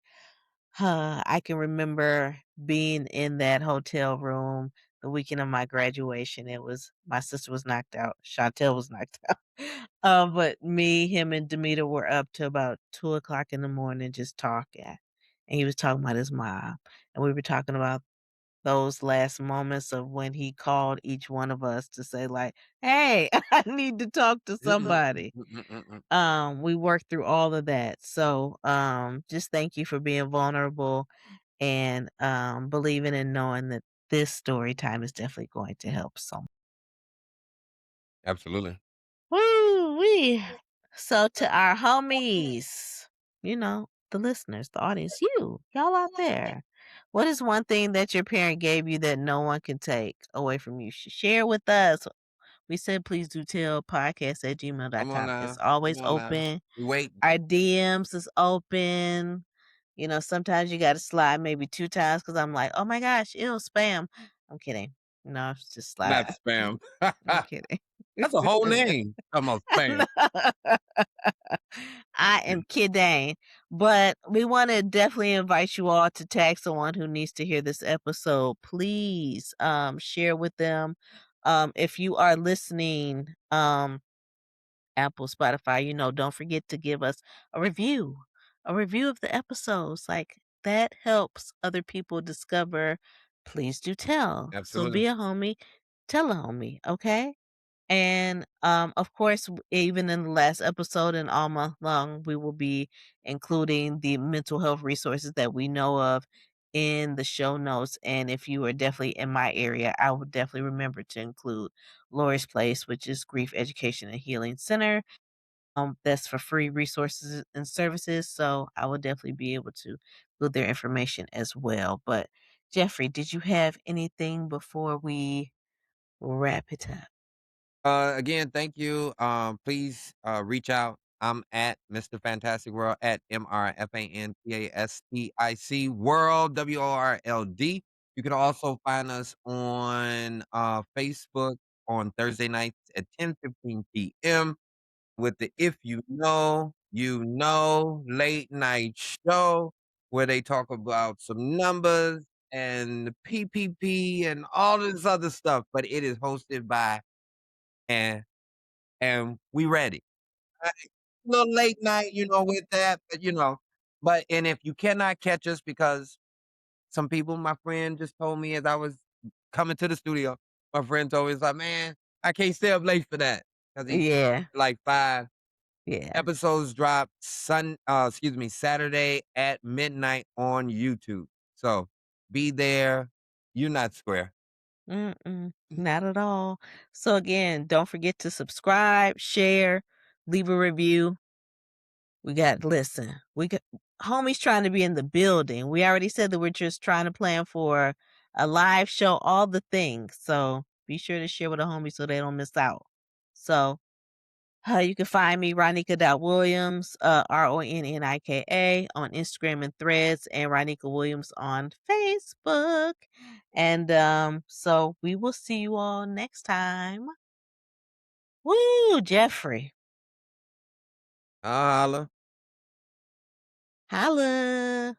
Speaker 1: I can remember being in that hotel room, the weekend of my graduation. It was my sister was knocked out, Chantel was knocked out. But me, him, and Demeter were up till about 2 o'clock in the morning just talking. And he was talking about his mom. And we were talking about those last moments of when he called each one of us to say, like, "Hey, I need to talk to
Speaker 2: Mm-mm,
Speaker 1: somebody."
Speaker 2: mm-mm, mm-mm.
Speaker 1: We worked through all of that. So, just thank you for being vulnerable and believing and knowing that this story time is definitely going to help some.
Speaker 2: Absolutely.
Speaker 1: Woo wee. So to our homies, the listeners, the audience, y'all out there. What is one thing that your parent gave you that no one can take away from you? Share with us. We said please do tell podcast at
Speaker 2: Come on
Speaker 1: gmail.com. It's
Speaker 2: now.
Speaker 1: always
Speaker 2: Come on now.
Speaker 1: open.
Speaker 2: We wait.
Speaker 1: Our DMs is open. Sometimes you gotta slide maybe 2 times because 'cause I'm like, "Oh my gosh, ew, spam." I'm kidding. No, it's just
Speaker 2: Not
Speaker 1: slide.
Speaker 2: spam.
Speaker 1: I'm kidding.
Speaker 2: That's a whole name. Almost spam.
Speaker 1: I am kidding. But we wanna definitely invite you all to tag someone who needs to hear this episode. Please, share with them. If you are listening, Apple, Spotify, don't forget to give us a review of the episodes. Like that helps other people discover. Please do tell. So
Speaker 2: Absolutely.
Speaker 1: be a homie, tell a homie, okay? And of course, even in the last episode and all month long, we will be including the mental health resources that we know of in the show notes. And if you are definitely in my area, I would definitely remember to include Lori's Place, which is Grief Education and Healing Center. That's for free resources and services. So I will definitely be able to include their information as well. But Jeffrey, did you have anything before we wrap it up?
Speaker 2: Again, thank you. Please reach out. I'm at Mr. Fantastic World at MrFantastic World WORLD. You can also find us on Facebook on Thursday nights at 10:15 p.m. with the If You Know, You Know late night show where they talk about some numbers and the PPP and all this other stuff. But it is hosted by and we ready. Uh, Little late night, with that, but and if you cannot catch us because some people my friend just told me as I was coming to the studio, my friend told me, he's like, "Man, I can't stay up late for that because he
Speaker 1: Yeah,
Speaker 2: like 5
Speaker 1: yeah.
Speaker 2: episodes drop Saturday at midnight on YouTube. So, be there. You're not square.
Speaker 1: Mm-mm, not at all. So again, don't forget to subscribe, share, leave a review. We got homies trying to be in the building. We already said that we're just trying to plan for a live show, all the things. So be sure to share with a homie so they don't miss out. So you can find me, Ronika.Williams, Ronnika, on Instagram and Threads, and Ronika Williams on Facebook. And so we will see you all next time. Woo, Jeffrey.
Speaker 2: Holla.
Speaker 1: Holla.